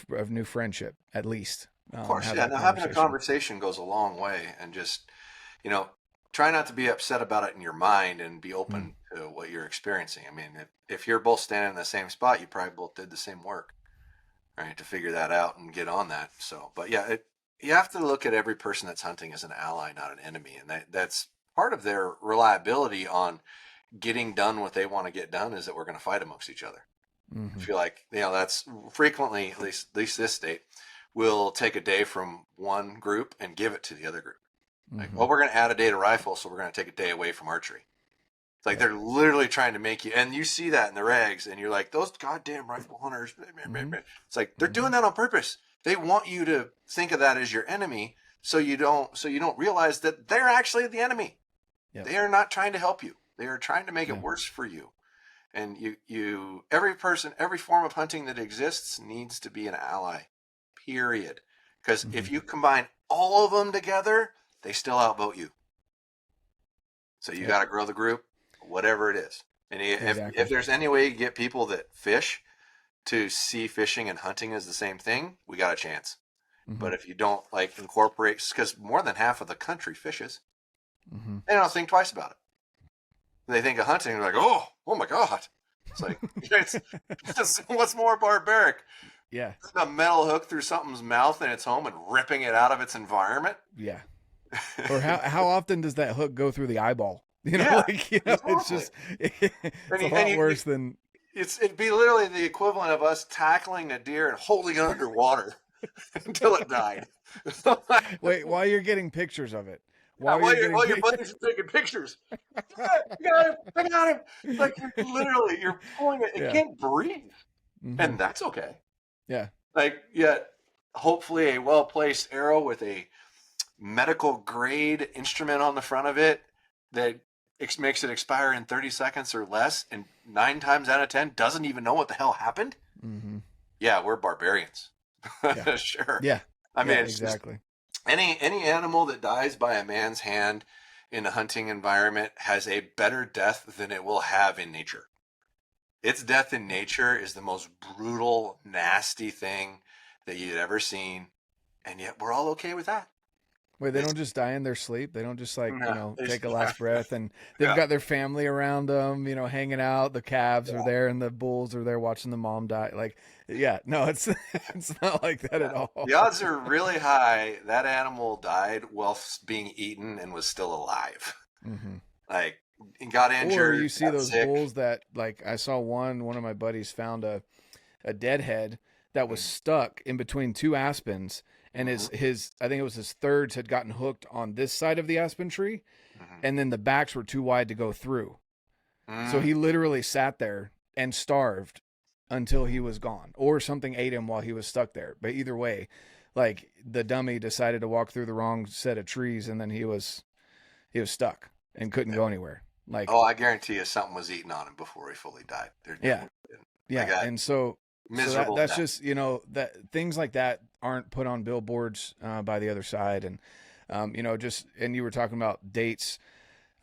friendship at least? Of course. Yeah. Now having a conversation goes a long way, and just, try not to be upset about it in your mind and be open to what you're experiencing. I mean, if you're both standing in the same spot, you probably both did the same work, right, to figure that out and get on that. So, but yeah, you have to look at every person that's hunting as an ally, not an enemy. And that's part of their reliability on getting done what they want to get done, is that we're going to fight amongst each other. I feel like, that's frequently, at least this state, will take a day from one group and give it to the other group. Like, well, we're going to add a day to rifle, so we're going to take a day away from archery. It's like they're literally trying to make you, and you see that in the regs, and you're like, those goddamn rifle hunters. It's like they're doing that on purpose. They want you to think of that as your enemy, so you don't realize that they're actually the enemy. Yep. They are not trying to help you. They are trying to make it worse for you. And every form of hunting that exists needs to be an ally. Period. Because if you combine all of them together, they still outvote you. So you Yep. got to grow the group, whatever it is. And Exactly. if there's any way you get people that fish to see fishing and hunting as the same thing, we got a chance. Mm-hmm. But if you don't like incorporate, because more than half of the country fishes, Mm-hmm. they don't think twice about it. They think of hunting, they're like, oh my God. It's like, what's more barbaric? Yeah. Putting a metal hook through something's mouth in its home and ripping it out of its environment. Yeah. Or how often does that hook go through the eyeball? You know, Yeah, like, you know, exactly. it's just, it's a lot worse than. It'd be literally the equivalent of us tackling a deer and holding it underwater until it died. Wait, while you're getting pictures of it. While your buddies are taking pictures. I got him. Like, you're pulling it. It Yeah. can't breathe. Mm-hmm. And that's okay. Yeah. Like, yet, hopefully a well-placed arrow with a medical grade instrument on the front of it that makes it expire in 30 seconds or less, and 9 times out of 10 doesn't even know what the hell happened. Mm-hmm. Yeah, we're barbarians. Yeah. Sure. Yeah. I mean, yeah, it's exactly. any animal that dies by a man's hand in a hunting environment has a better death than it will have in nature. Its death in nature is the most brutal, nasty thing that you've ever seen, and yet we're all okay with that. Wait, they don't just die in their sleep. They don't just take a last breath, and they've Yeah. got their family around them, hanging out. The calves are there, and the bulls are there watching the mom die. Like, yeah, no, it's not like that at all. The odds are really high that animal died whilst being eaten and was still alive. Mm-hmm. Like, got injured. Or you see got those sick. bulls that, like, I saw one of my buddies found a deadhead that was stuck in between two aspens. And his I think it was his thirds had gotten hooked on this side of the aspen tree, and then the backs were too wide to go through. So he literally sat there and starved until he was gone, or something ate him while he was stuck there. But either way, like, the dummy decided to walk through the wrong set of trees, and then he was stuck and couldn't go anywhere. Like, I guarantee you something was eaten on him before he fully died. Yeah. And so miserable. that's just, that things like that aren't put on billboards by the other side. And, and you were talking about dates.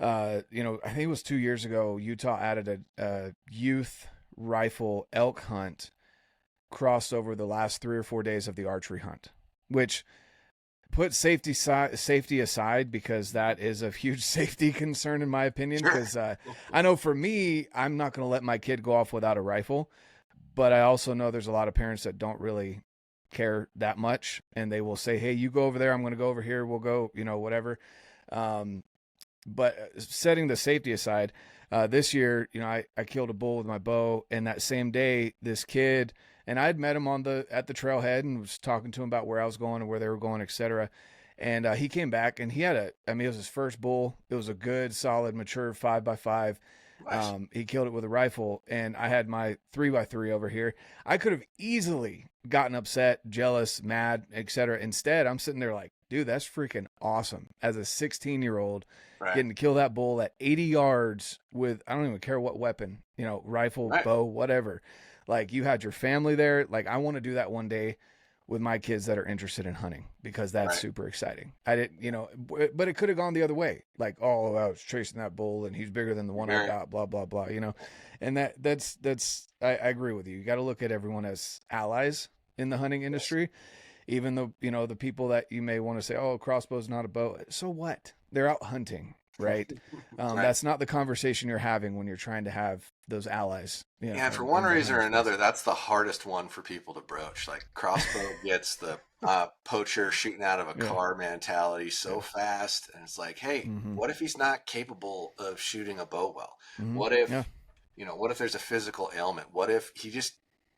I think it was 2 years ago, Utah added a youth rifle elk hunt crossed over the last 3 or 4 days of the archery hunt, which put safety aside, because that is a huge safety concern in my opinion. Because I know for me, I'm not going to let my kid go off without a rifle. But I also know there's a lot of parents that don't really care that much, and they will say, hey, you go over there, I'm going to go over here, we'll go, whatever. But setting the safety aside, this year, I killed a bull with my bow, and that same day, this kid, and I'd met him at the trailhead and was talking to him about where I was going and where they were going, etc. And he came back, and he had it was his first bull. It was a good, solid, mature 5x5. Nice. He killed it with a rifle, and I had my 3x3 over here. I could have easily gotten upset, jealous, mad, etc. Instead, I'm sitting there like, dude, that's freaking awesome. As a 16-year-old, getting to kill that bull at 80 yards with, I don't even care what weapon, rifle, bow, whatever. Like, you had your family there. Like, I want to do that one day with my kids that are interested in hunting, because that's super exciting. I didn't, but it could have gone the other way. Like, oh, I was chasing that bull and he's bigger than the one I got, blah, blah, blah, and that's, I agree with you. You got to look at everyone as allies in the hunting industry, even though, the people that you may want to say, oh, crossbow's not a bow. So what? They're out hunting. Right. That's not the conversation you're having when you're trying to have those allies. And for one reason or another, that's the hardest one for people to broach. Like, crossbow gets the poacher shooting out of a car mentality so fast. And it's like, hey, what if he's not capable of shooting a bow well? What if, what if there's a physical ailment? What if he just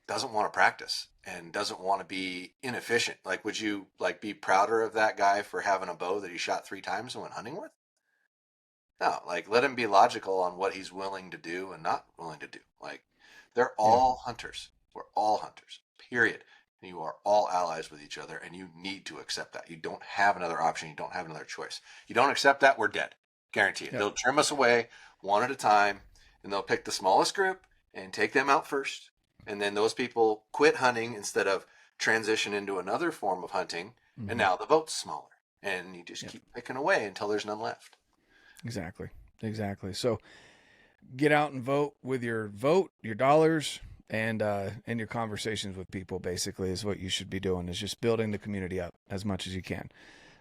doesn't want to practice and doesn't want to be inefficient? Like, would you be prouder of that guy for having a bow that he shot 3 times and went hunting with? No, let him be logical on what he's willing to do and not willing to do. They're all hunters. We're all hunters, period. And you are all allies with each other, and you need to accept that. You don't have another option. You don't have another choice. You don't accept that, we're dead. Guarantee it. They'll trim us away one at a time, and they'll pick the smallest group and take them out first. And then those people quit hunting instead of transition into another form of hunting, and now the vote's smaller. and you just keep picking away until there's none left. Exactly. So get out and vote with your vote, your dollars, and your conversations with people. Basically, is what you should be doing. Is just building the community up as much as you can.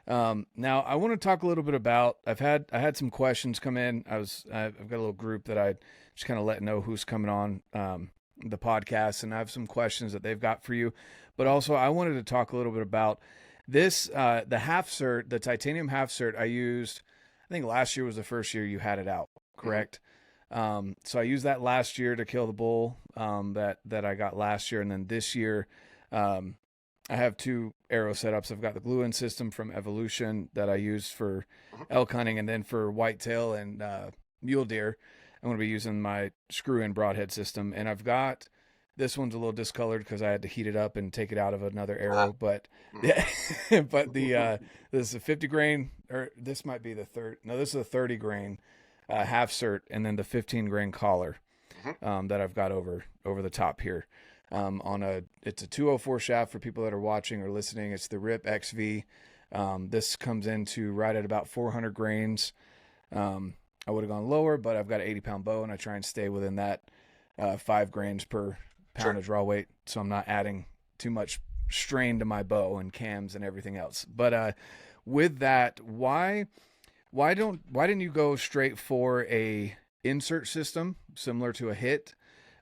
Now I want to talk a little bit about. I had some questions come in. I've got a little group that I just kind of let know who's coming on the podcast, and I have some questions that they've got for you. But also, I wanted to talk a little bit about this the half cert, the titanium half cert I used. I think last year was the first year you had it out, correct? So I used that last year to kill the bull that I got last year. And then this year, I have 2 arrow setups. I've got the glue-in system from Evolution that I use for elk hunting. And then for whitetail and mule deer, I'm going to be using my screw-in broadhead system. And I've got, this one's a little discolored because I had to heat it up and take it out of another arrow. But yeah, but this is a 50 grain, or this might be the third. No, this is a 30 grain half cert, and then the 15 grain collar that I've got over the top here. It's a 204 shaft for people that are watching or listening. It's the RIP XV. This comes into right at about 400 grains. I would have gone lower, but I've got an 80-pound bow, and I try and stay within that 5 grains per pound of draw weight, so I'm not adding too much strain to my bow and cams and everything else. But with that, why didn't you go straight for a insert system similar to a hit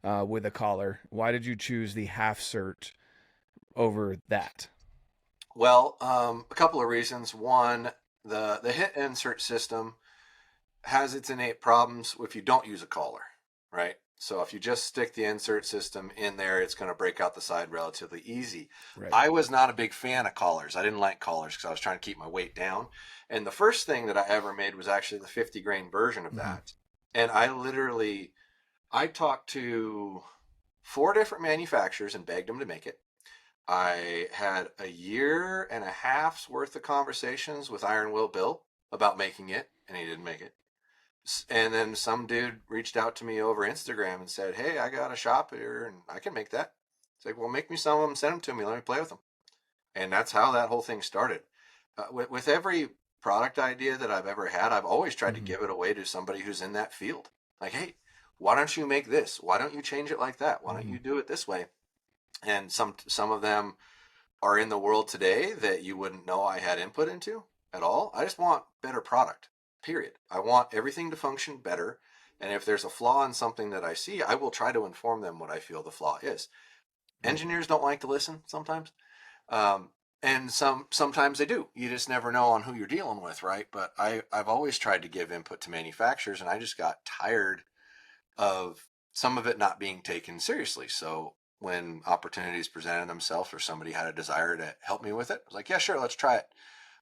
with a collar? Why did you choose the half cert over that? Well, a couple of reasons. One, the hit insert system has its innate problems if you don't use a collar, right? So if you just stick the insert system in there, it's going to break out the side relatively easy. Right. I was not a big fan of collars. I didn't like collars because I was trying to keep my weight down. And the first thing that I ever made was actually the 50 grain version of that. And I talked to 4 different manufacturers and begged them to make it. I had a year and a half's worth of conversations with Iron Will Bill about making it, and he didn't make it. And then some dude reached out to me over Instagram and said, "Hey, I got a shop here and I can make that." It's like, well, make me some of them, send them to me, let me play with them. And that's how that whole thing started. With every product idea that I've ever had, I've always tried to give it away to somebody who's in that field. Like, hey, why don't you make this? Why don't you change it like that? Why don't you do it this way? And some of them are in the world today that you wouldn't know I had input into at all. I just want better product. Period. I want everything to function better. And if there's a flaw in something that I see, I will try to inform them what I feel the flaw is. Engineers don't like to listen sometimes. And sometimes they do. You just never know on who you're dealing with, right? But I've always tried to give input to manufacturers, and I just got tired of some of it not being taken seriously. So when opportunities presented themselves or somebody had a desire to help me with it, I was like, yeah, sure, let's try it.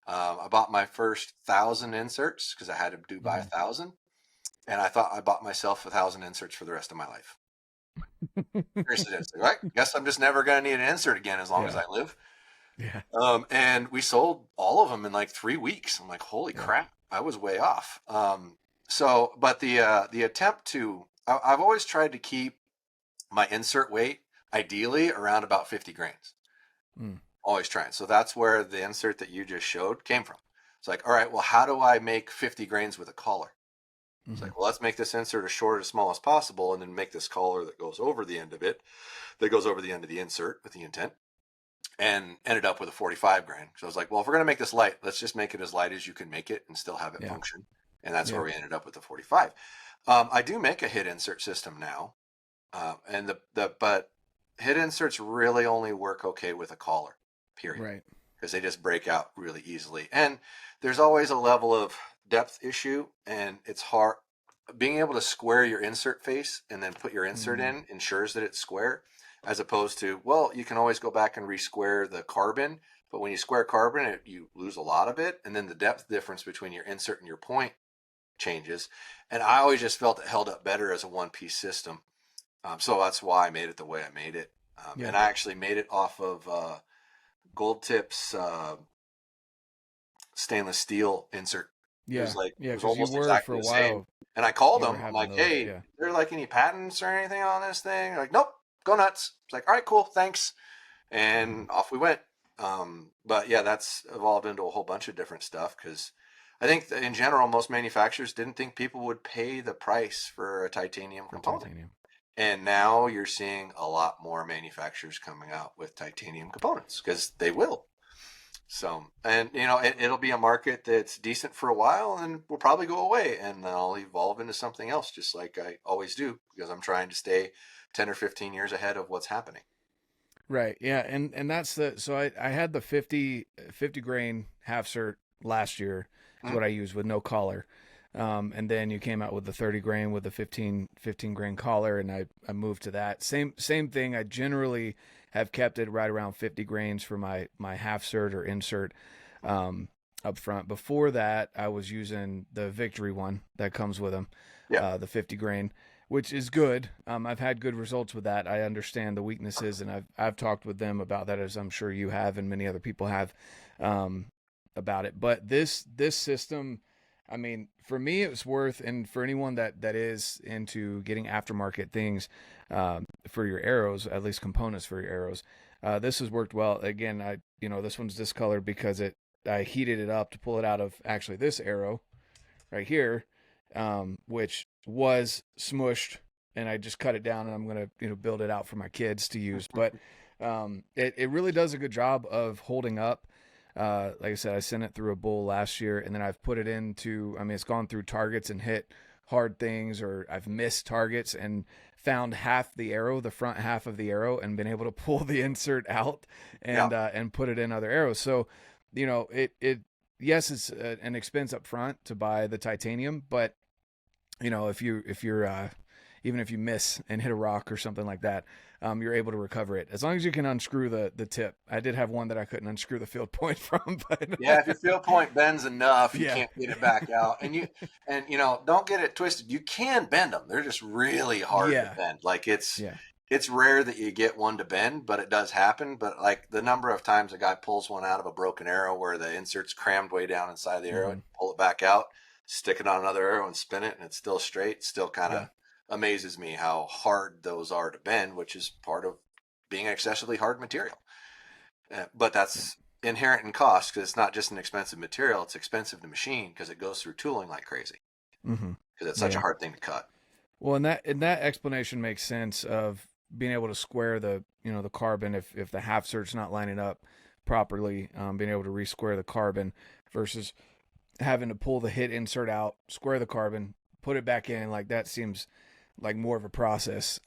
I bought my first 1,000 inserts because I had to buy 1,000. And I thought I bought myself 1,000 inserts for the rest of my life. Seriously, right? Guess I'm just never going to need an insert again as long as I live. Yeah. And we sold all of them in like 3 weeks. I'm like, holy crap, I was way off. But the attempt to, I've always tried to keep my insert weight ideally around about 50 grains. Always trying. So that's where the insert that you just showed came from. It's like, all right, well, how do I make 50 grains with a collar? It's like, well, let's make this insert as short as small as possible and then make this collar that goes over the end of it, that goes over the end of the insert with the intent, and ended up with a 45 grain. So I was like, well, if we're going to make this light, let's just make it as light as you can make it and still have it function. And that's where we ended up with the 45. I do make a hit insert system now. But hit inserts really only work okay with a collar, period. Right. Because they just break out really easily. And there's always a level of depth issue, and it's hard. Being able to square your insert face and then put your insert in ensures that it's square, as opposed to, well, you can always go back and re-square the carbon, but when you square carbon, you lose a lot of it, and then the depth difference between your insert and your point changes. And I always just felt it held up better as a one-piece system. So that's why I made it the way I made it. And I actually made it off of Gold Tip's stainless steel insert. Yeah, it was almost exactly the same. And I called them. I'm like, hey, is there like any patents or anything on this thing? They're like, nope, go nuts. It's like, all right, cool, thanks. And off we went. But yeah, that's evolved into a whole bunch of different stuff because I think that in general, most manufacturers didn't think people would pay the price for a titanium component. Titanium. And now you're seeing a lot more manufacturers coming out with titanium components because they will. So, and it'll be a market that's decent for a while and will probably go away, and then I'll evolve into something else, just like I always do, because I'm trying to stay 10 or 15 years ahead of what's happening. Right. Yeah. And that's so I had the 50 grain half cert last year is what I used with no collar. And then you came out with the 30 grain with the 15 grain collar, and I moved to that. Same thing. I generally have kept it right around 50 grains for my half cert or insert up front. Before that, I was using the Victory one that comes with them, the 50 grain, which is good. I've had good results with that. I understand the weaknesses, and I've talked with them about that, as I'm sure you have and many other people have about it. But this system, I mean, for me, it was worth, and for anyone that is into getting aftermarket things for your arrows, at least components for your arrows, this has worked well. Again, this one's discolored because I heated it up to pull it out of actually this arrow right here, which was smushed, and I just cut it down, and I'm gonna build it out for my kids to use. But it really does a good job of holding up. Like I said, I sent it through a bull last year, and then I've put it into, I mean, it's gone through targets and hit hard things, or I've missed targets and found half the arrow, the front half of the arrow, and been able to pull the insert out and put it in other arrows. So, yes, it's an expense up front to buy the titanium, but if you're even if you miss and hit a rock or something like that, you're able to recover it as long as you can unscrew the tip. I did have one that I couldn't unscrew the field point from, but yeah, if your field point bends enough, you can't get it back out. And don't get it twisted. You can bend them. They're just really hard to bend. Like it's rare that you get one to bend, but it does happen. But like the number of times a guy pulls one out of a broken arrow where the insert's crammed way down inside the arrow, and pull it back out, stick it on another arrow and spin it, and it's still straight, still kind of amazes me how hard those are to bend, which is part of being an excessively hard material. But that's inherent in cost, because it's not just an expensive material, it's expensive to machine because it goes through tooling like crazy, because it's such a hard thing to cut. Well, and that explanation makes sense of being able to square the the carbon if the half cert's not lining up properly, being able to re-square the carbon versus having to pull the hit insert out, square the carbon, put it back in. Like that seems like more of a process.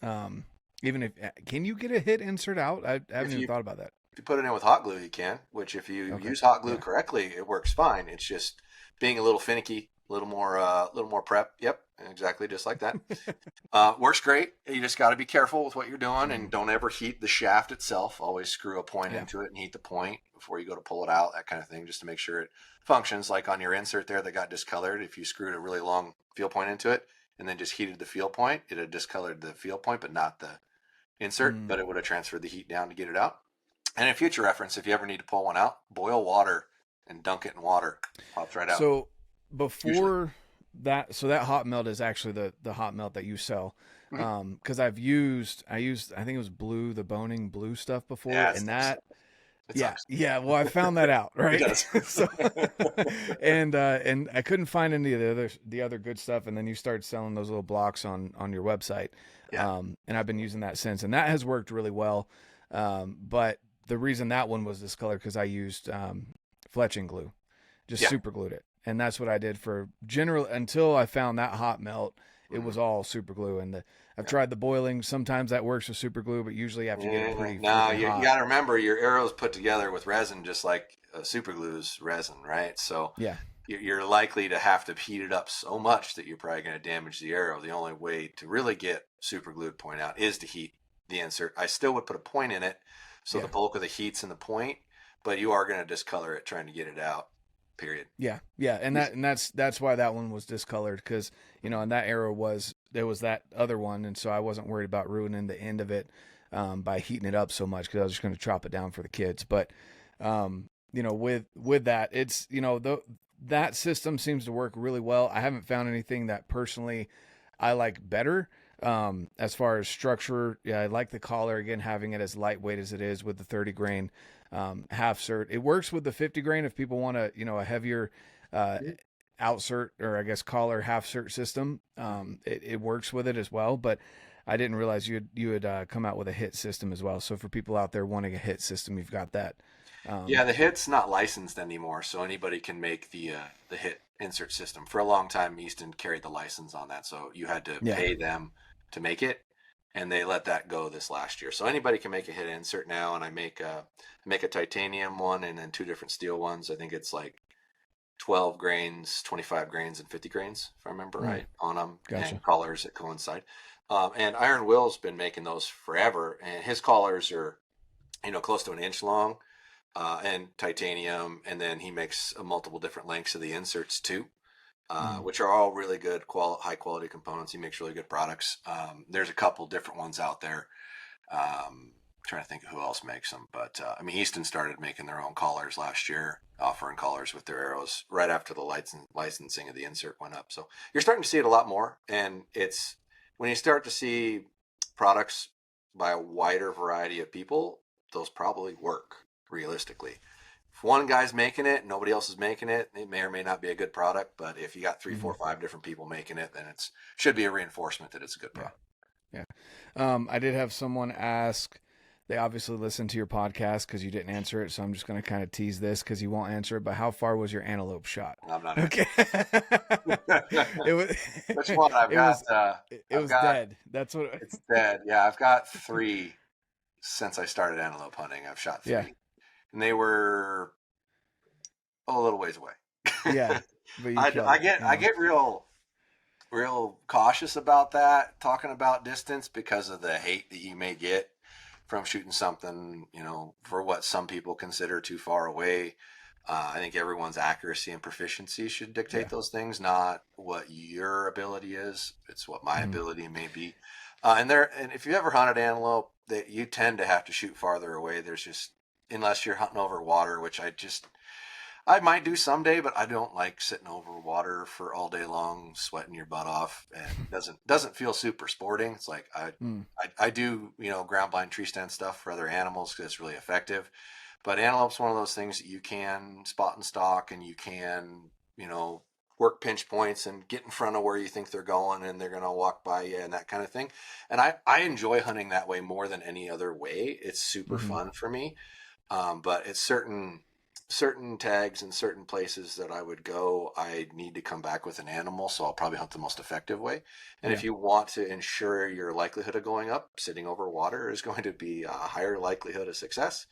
Even if, can you get a hit insert out? I haven't even thought about that. If you put it in with hot glue, you can, which if you use hot glue correctly, it works fine. It's just being a little finicky, a little more prep. Yep. Exactly. Just like that. Works great. You just got to be careful with what you're doing, and don't ever heat the shaft itself. Always screw a point into it and heat the point before you go to pull it out, that kind of thing, just to make sure it functions. Like on your insert there that got discolored, if you screwed a really long field point into it and then just heated the field point, it had discolored the field point, but not the insert, but it would have transferred the heat down to get it out. And in future reference, if you ever need to pull one out, boil water and dunk it in water. Pops right out. So before that, so that hot melt is actually the hot melt that you sell. Because I used, I think it was blue, the boning blue stuff before, and that. Well, I found that out, right? So, and I couldn't find any of the other good stuff, and then you started selling those little blocks on your website, and I've been using that since, and that has worked really well. But the reason that one was this color because I used fletching glue, just super glued it, and that's what I did for general until I found that hot melt. It was all super glue, and I've tried the boiling. Sometimes that works with super glue, but usually you have to get it pretty hot. You got to remember your arrow's put together with resin, just like super glue's resin, right? So you're likely to have to heat it up so much that you're probably going to damage the arrow. The only way to really get super glued point out is to heat the insert. I still would put a point in it, so the bulk of the heat's in the point, but you are going to discolor it trying to get it out. Period. Yeah, and that's why that one was discolored, because and that arrow was that other one, and so I wasn't worried about ruining the end of it by heating it up so much, because I was just going to chop it down for the kids. But with that, it's that system seems to work really well. I haven't found anything that personally I like better. As far as structure, I like the collar, again, having it as lightweight as it is with the 30 grain. half cert. It works with the 50 grain if people want a heavier outsert, or I guess collar half cert system. It works with it as well, but I didn't realize you had come out with a hit system as well. So for people out there wanting a hit system, you've got that. Yeah, the hit's not licensed anymore, so anybody can make the hit insert system. For a long time, Easton carried the license on that, so you had to pay them to make it, and they let that go this last year. So anybody can make a hit insert now, and I make a titanium one and then 2 different steel ones. I think it's like 12 grains, 25 grains, and 50 grains, if I remember right, on them, and collars that coincide. And Iron Will's been making those forever, and his collars are, close to an inch long, and titanium, and then he makes multiple different lengths of the inserts too, which are all really good, high quality components. He makes really good products. There's a couple different ones out there. Trying to think of who else makes them, but Easton started making their own collars last year, offering collars with their arrows right after the licensing of the insert went up. So you're starting to see it a lot more, and it's when you start to see products by a wider variety of people, those probably work realistically. If one guy's making it, nobody else is making it, it may or may not be a good product. But if you got 3, 4, 5 different people making it, then it should be a reinforcement that it's a good product. Yeah. I did have someone ask. They obviously listened to your podcast because you didn't answer it, so I'm just going to kind of tease this because you won't answer it. But how far was your antelope shot? I'm not okay. It was. Which one? It was dead. That's what. It's dead. Yeah, I've got 3 since I started antelope hunting. I've shot 3, and they were a little ways away. Yeah, but I get real cautious about that, talking about distance, because of the hate that you may get from shooting something, for what some people consider too far away. I think everyone's accuracy and proficiency should dictate those things, not what your ability is. It's what my ability may be. And if you ever hunted antelope, that you tend to have to shoot farther away. There's just, unless you're hunting over water, which I might do someday, but I don't like sitting over water for all day long, sweating your butt off, and doesn't feel super sporting. It's like I do, ground blind tree stand stuff for other animals because it's really effective. But antelope's one of those things that you can spot and stalk, and you can, work pinch points and get in front of where you think they're going, and they're going to walk by you and that kind of thing. And I enjoy hunting that way more than any other way. It's super fun for me. But it's certain tags and certain places that I would go, I need to come back with an animal, so I'll probably hunt the most effective way. And if you want to ensure your likelihood of going up, sitting over water is going to be a higher likelihood of success.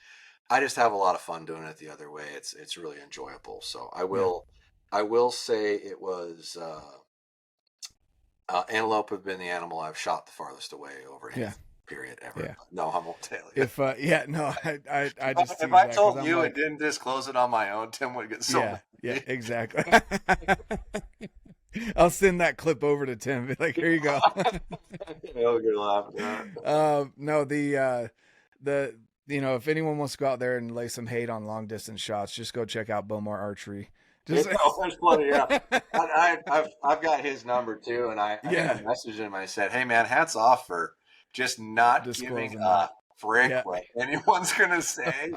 I just have a lot of fun doing it the other way. It's really enjoyable. So I will say it was antelope have been the animal I've shot the farthest away over here. Period ever. Yeah. No, I won't tell you. If I just if I told you and didn't disclose it on my own, Tim would get so mad. Yeah, exactly. I'll send that clip over to Tim. Be like, here you go. He'll get laughing. No, the if anyone wants to go out there and lay some hate on long distance shots, just go check out Bowmore Archery. There's plenty. Yeah, I've got his number too, and I messaged him. I said, hey man, hats off for just not giving a frick what anyone's gonna say.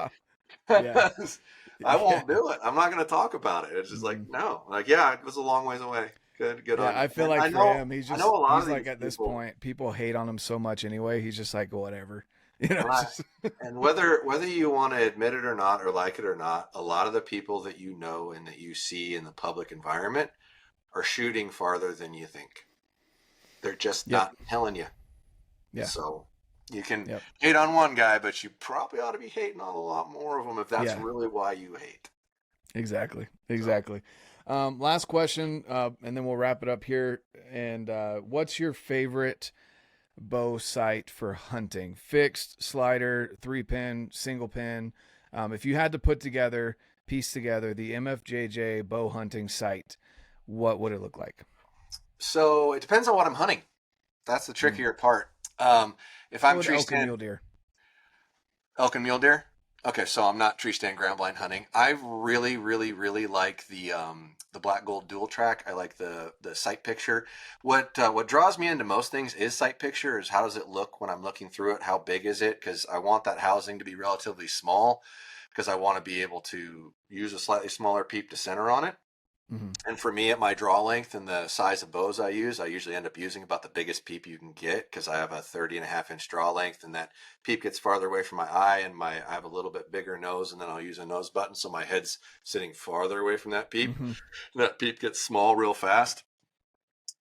I won't do it. I'm not gonna talk about it. It's just like no, it was a long ways away. Good on you. I feel like for him, he's like at this point, people hate on him so much anyway. He's just like whatever, And whether you want to admit it or not, or like it or not, a lot of the people that you know and that you see in the public environment are shooting farther than you think. They're just not telling you. Yeah. So you can hate on one guy, but you probably ought to be hating on a lot more of them if that's really why you hate. Exactly. Last question, and then we'll wrap it up here. And what's your favorite bow sight for hunting? Fixed, slider, 3-pin, single pin. If you had to piece together the MFJJ bow hunting sight, what would it look like? So it depends on what I'm hunting. That's the trickier part. If I'm tree stand, elk and mule deer. Okay, so I'm not tree stand ground blind hunting. I really, really, really like the black gold dual track. I like the sight picture. What draws me into most things is sight picture. Is how does it look when I'm looking through it? How big is it? Because I want that housing to be relatively small. because I want to be able to use a slightly smaller peep to center on it. And for me, at my draw length and the size of bows I use, I usually end up using about the biggest peep you can get, because I have a 30.5-inch draw length, and that peep gets farther away from my eye, and I have a little bit bigger nose, and then I'll use a nose button so my head's sitting farther away from that peep. And that peep gets small real fast,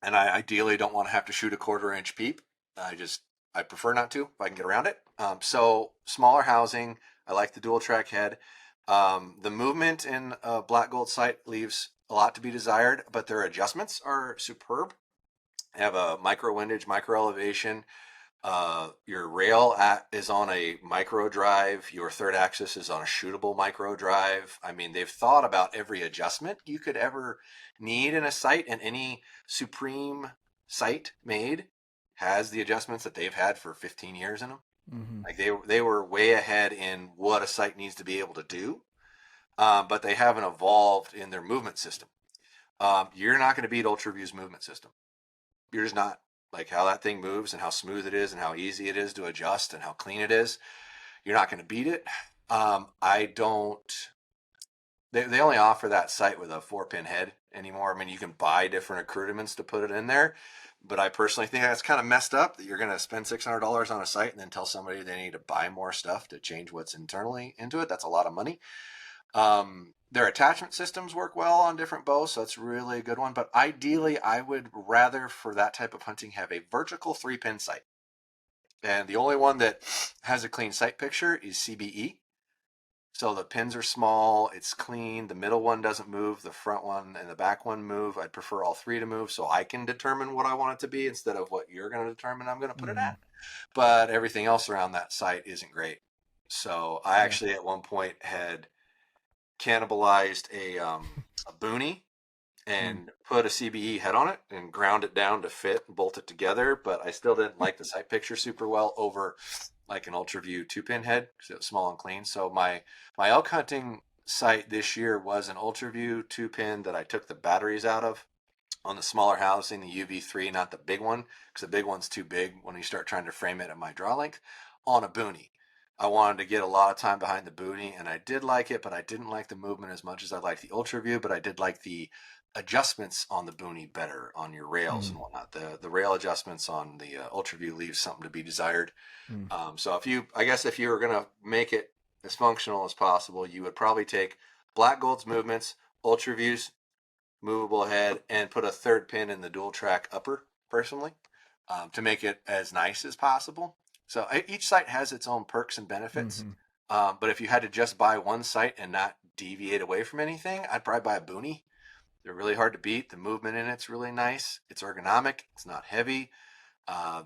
and I ideally don't want to have to shoot a 1/4-inch peep. I prefer not to if I can get around it. So smaller housing. I like the dual track head. The movement in a black gold sight leaves a lot to be desired, but their adjustments are superb. They have a micro windage, micro elevation. Your rail is on a micro drive. Your third axis is on a shootable micro drive. I mean, they've thought about every adjustment you could ever need in a sight, and any Supreme sight made has the adjustments that they've had for 15 years in them. Like they were way ahead in what a sight needs to be able to do, but they haven't evolved in their movement system. You're not going to beat UltraView's movement system. You're just not. Like how that thing moves and how smooth it is and how easy it is to adjust and how clean it is. You're not going to beat it. They only offer that sight with a 4-pin head anymore. I mean, you can buy different accoutrements to put it in there, but I personally think that's kind of messed up that you're going to spend $600 on a sight and then tell somebody they need to buy more stuff to change what's internally into it. That's a lot of money. Their attachment systems work well on different bows, so that's really a good one. But ideally, I would rather, for that type of hunting, have a vertical 3-pin sight. And the only one that has a clean sight picture is CBE. So the pins are small, it's clean, the middle one doesn't move, the front one and the back one move. I'd prefer all three to move so I can determine what I want it to be instead of what you're going to determine I'm going to put it at. But everything else around that sight isn't great. So I actually at one point had cannibalized a boonie and put a CBE head on it and ground it down to fit and bolt it together, but I still didn't like the sight picture super well over like an UltraView 2-pin head because it was small and clean. So my elk hunting sight this year was an UltraView 2-pin that I took the batteries out of on the smaller housing, the UV3, not the big one, because the big one's too big when you start trying to frame it at my draw length, on a boonie. I wanted to get a lot of time behind the boonie, and I did like it, but I didn't like the movement as much as I liked the UltraView, but I did like the adjustments on the boonie better on your rails and whatnot. The rail adjustments on the UltraView leaves something to be desired. So if you were going to make it as functional as possible, you would probably take Black Gold's movements, UltraView's movable head, and put a third pin in the dual track upper, personally, to make it as nice as possible. So each sight has its own perks and benefits. But if you had to just buy one sight and not deviate away from anything, I'd probably buy a boonie. They're really hard to beat. The movement in it's really nice. It's ergonomic. It's not heavy.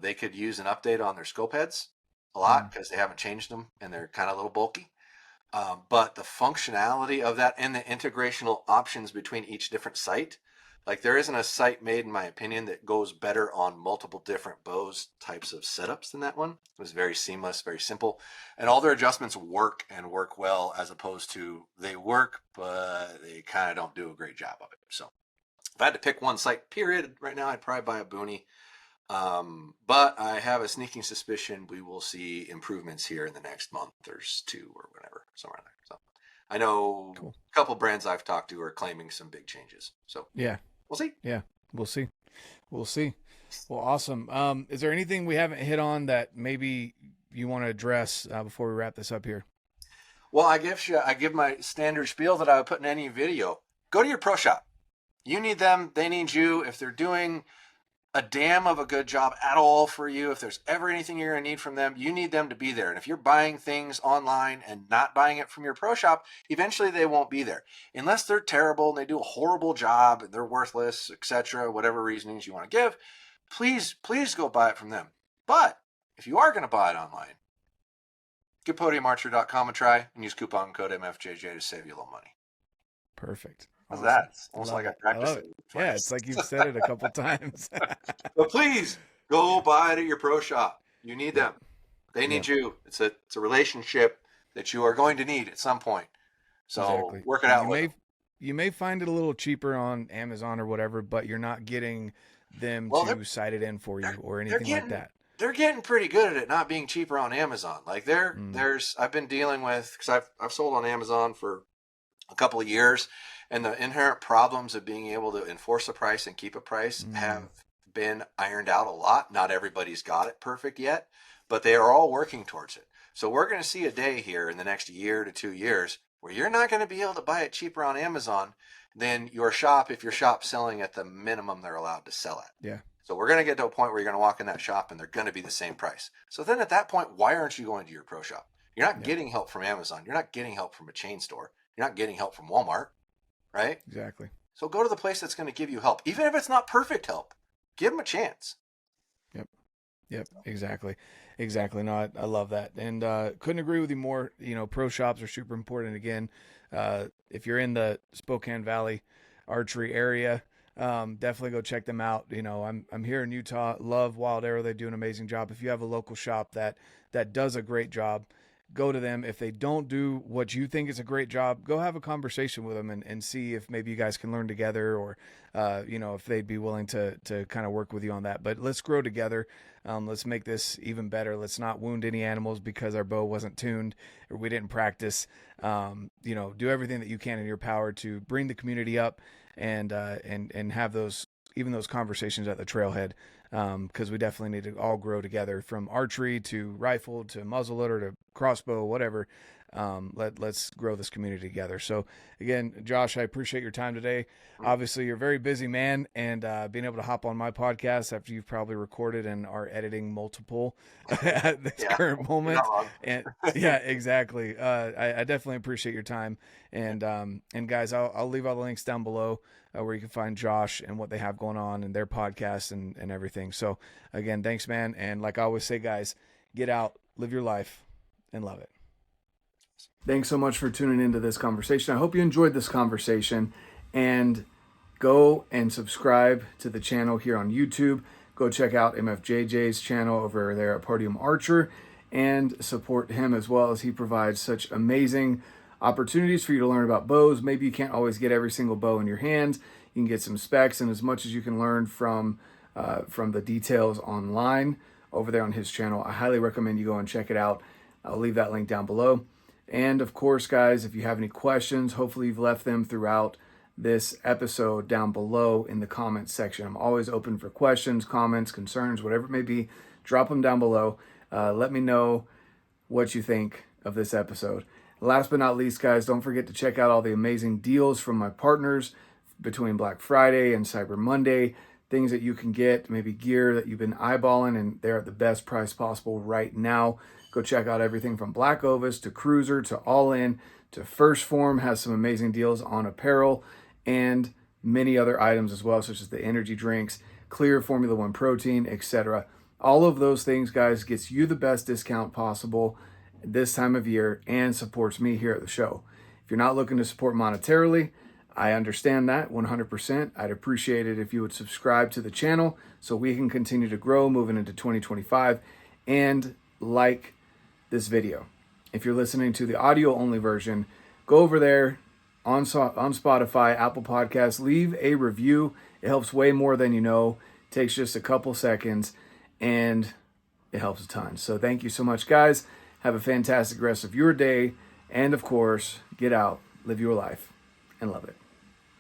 They could use an update on their scope heads a lot because they haven't changed them and they're kind of a little bulky. But the functionality of that and the integrational options between each different sight, like there isn't a sight made, in my opinion, that goes better on multiple different bows types of setups than that one. It was very seamless, very simple. And all their adjustments work and work well, as opposed to they work, but they kind of don't do a great job of it. So if I had to pick one sight, period, right now, I'd probably buy a boonie. But I have a sneaking suspicion we will see improvements here in the next month or two or whatever, somewhere in there. So I know a couple brands I've talked to are claiming some big changes. So yeah. We'll see. Yeah, we'll see. We'll see. Well, awesome. Is there anything we haven't hit on that maybe you want to address before we wrap this up here? Well, I give my standard spiel that I would put in any video. Go to your pro shop. You need them. They need you. If they're doing a damn of a good job at all for you, if there's ever anything you're going to need from them, you need them to be there. And if you're buying things online and not buying it from your pro shop, eventually they won't be there. Unless they're terrible and they do a horrible job and they're worthless, etc., whatever reasonings you want to give, please go buy it from them. But if you are going to buy it online, give podiumarcher.com a try and use coupon code MFJJ to save you a little money. Perfect. How's that? It's almost like I practiced it. Yeah, it's like you've said it a couple times. But please go buy it at your pro shop. You need them. They need you. It's a relationship that you are going to need at some point. So work it out with them. You may find it a little cheaper on Amazon or whatever, but you're not getting them to cite it in for you or anything like that. they're getting pretty good at it not being cheaper on Amazon. Like there's I've been dealing with, because I've sold on Amazon for a couple of years, and the inherent problems of being able to enforce a price and keep a price have been ironed out a lot. Not everybody's got it perfect yet, but they are all working towards it. So we're going to see a day here in the next year to 2 years where you're not going to be able to buy it cheaper on Amazon than your shop if your shop's selling at the minimum they're allowed to sell at. Yeah. So we're going to get to a point where you're going to walk in that shop and they're going to be the same price. So then at that point, why aren't you going to your pro shop? You're not getting help from Amazon. You're not getting help from a chain store. You're not getting help from Walmart, right? Exactly. So go to the place that's going to give you help. Even if it's not perfect help, give them a chance. Yep. Exactly. No, I love that. And couldn't agree with you more. You know, pro shops are super important. Again, if you're in the Spokane Valley archery area, definitely go check them out. You know, I'm here in Utah. Love Wild Arrow. They do an amazing job. If you have a local shop that does a great job, go to them. If they don't do what you think is a great job, go have a conversation with them and see if maybe you guys can learn together, or, you know, if they'd be willing to kind of work with you on that. But let's grow together. Let's make this even better. Let's not wound any animals because our bow wasn't tuned or we didn't practice. You know, do everything that you can in your power to bring the community up and have those conversations at the trailhead. Because we definitely need to all grow together, from archery to rifle to muzzleloader to crossbow, whatever. Let's grow this community together. So again, Josh, I appreciate your time today. Obviously, you're a very busy man, and being able to hop on my podcast after you've probably recorded and are editing multiple at this current moment. And yeah, exactly. I definitely appreciate your time. And guys, I'll leave all the links down below where you can find Josh and what they have going on and their podcast and everything. So again, thanks, man. And like I always say, guys, get out, live your life, and love it. Thanks so much for tuning into this conversation. I hope you enjoyed this conversation, and go and subscribe to the channel here on YouTube. Go check out MFJJ's channel over there at Podium Archer and support him as well, as he provides such amazing opportunities for you to learn about bows. Maybe you can't always get every single bow in your hands. You can get some specs, and as much as you can learn from the details online over there on his channel, I highly recommend you go and check it out. I'll leave that link down below. And of course, guys, if you have any questions, hopefully you've left them throughout this episode down below in the comments section. I'm always open for questions, comments, concerns, whatever it may be. Drop them down below. Let me know what you think of this episode. Last but not least, guys, don't forget to check out all the amazing deals from my partners between Black Friday and Cyber Monday. Things that you can get, maybe gear that you've been eyeballing, and they're at the best price possible right now. Go check out everything from BlackOvis to Cruiser to Ollin to First Form has some amazing deals on apparel and many other items as well, such as the energy drinks, Clear Formula One protein, etc. All of those things, guys, gets you the best discount possible this time of year and supports me here at the show. If you're not looking to support monetarily, I understand that 100%. I'd appreciate it if you would subscribe to the channel so we can continue to grow moving into 2025, and like this video. If you're listening to the audio only version, go over there on Spotify, Apple Podcasts, leave a review. It helps way more than you know. It takes just a couple seconds and it helps a ton. So thank you so much, guys. Have a fantastic rest of your day. And of course, get out, live your life, and love it.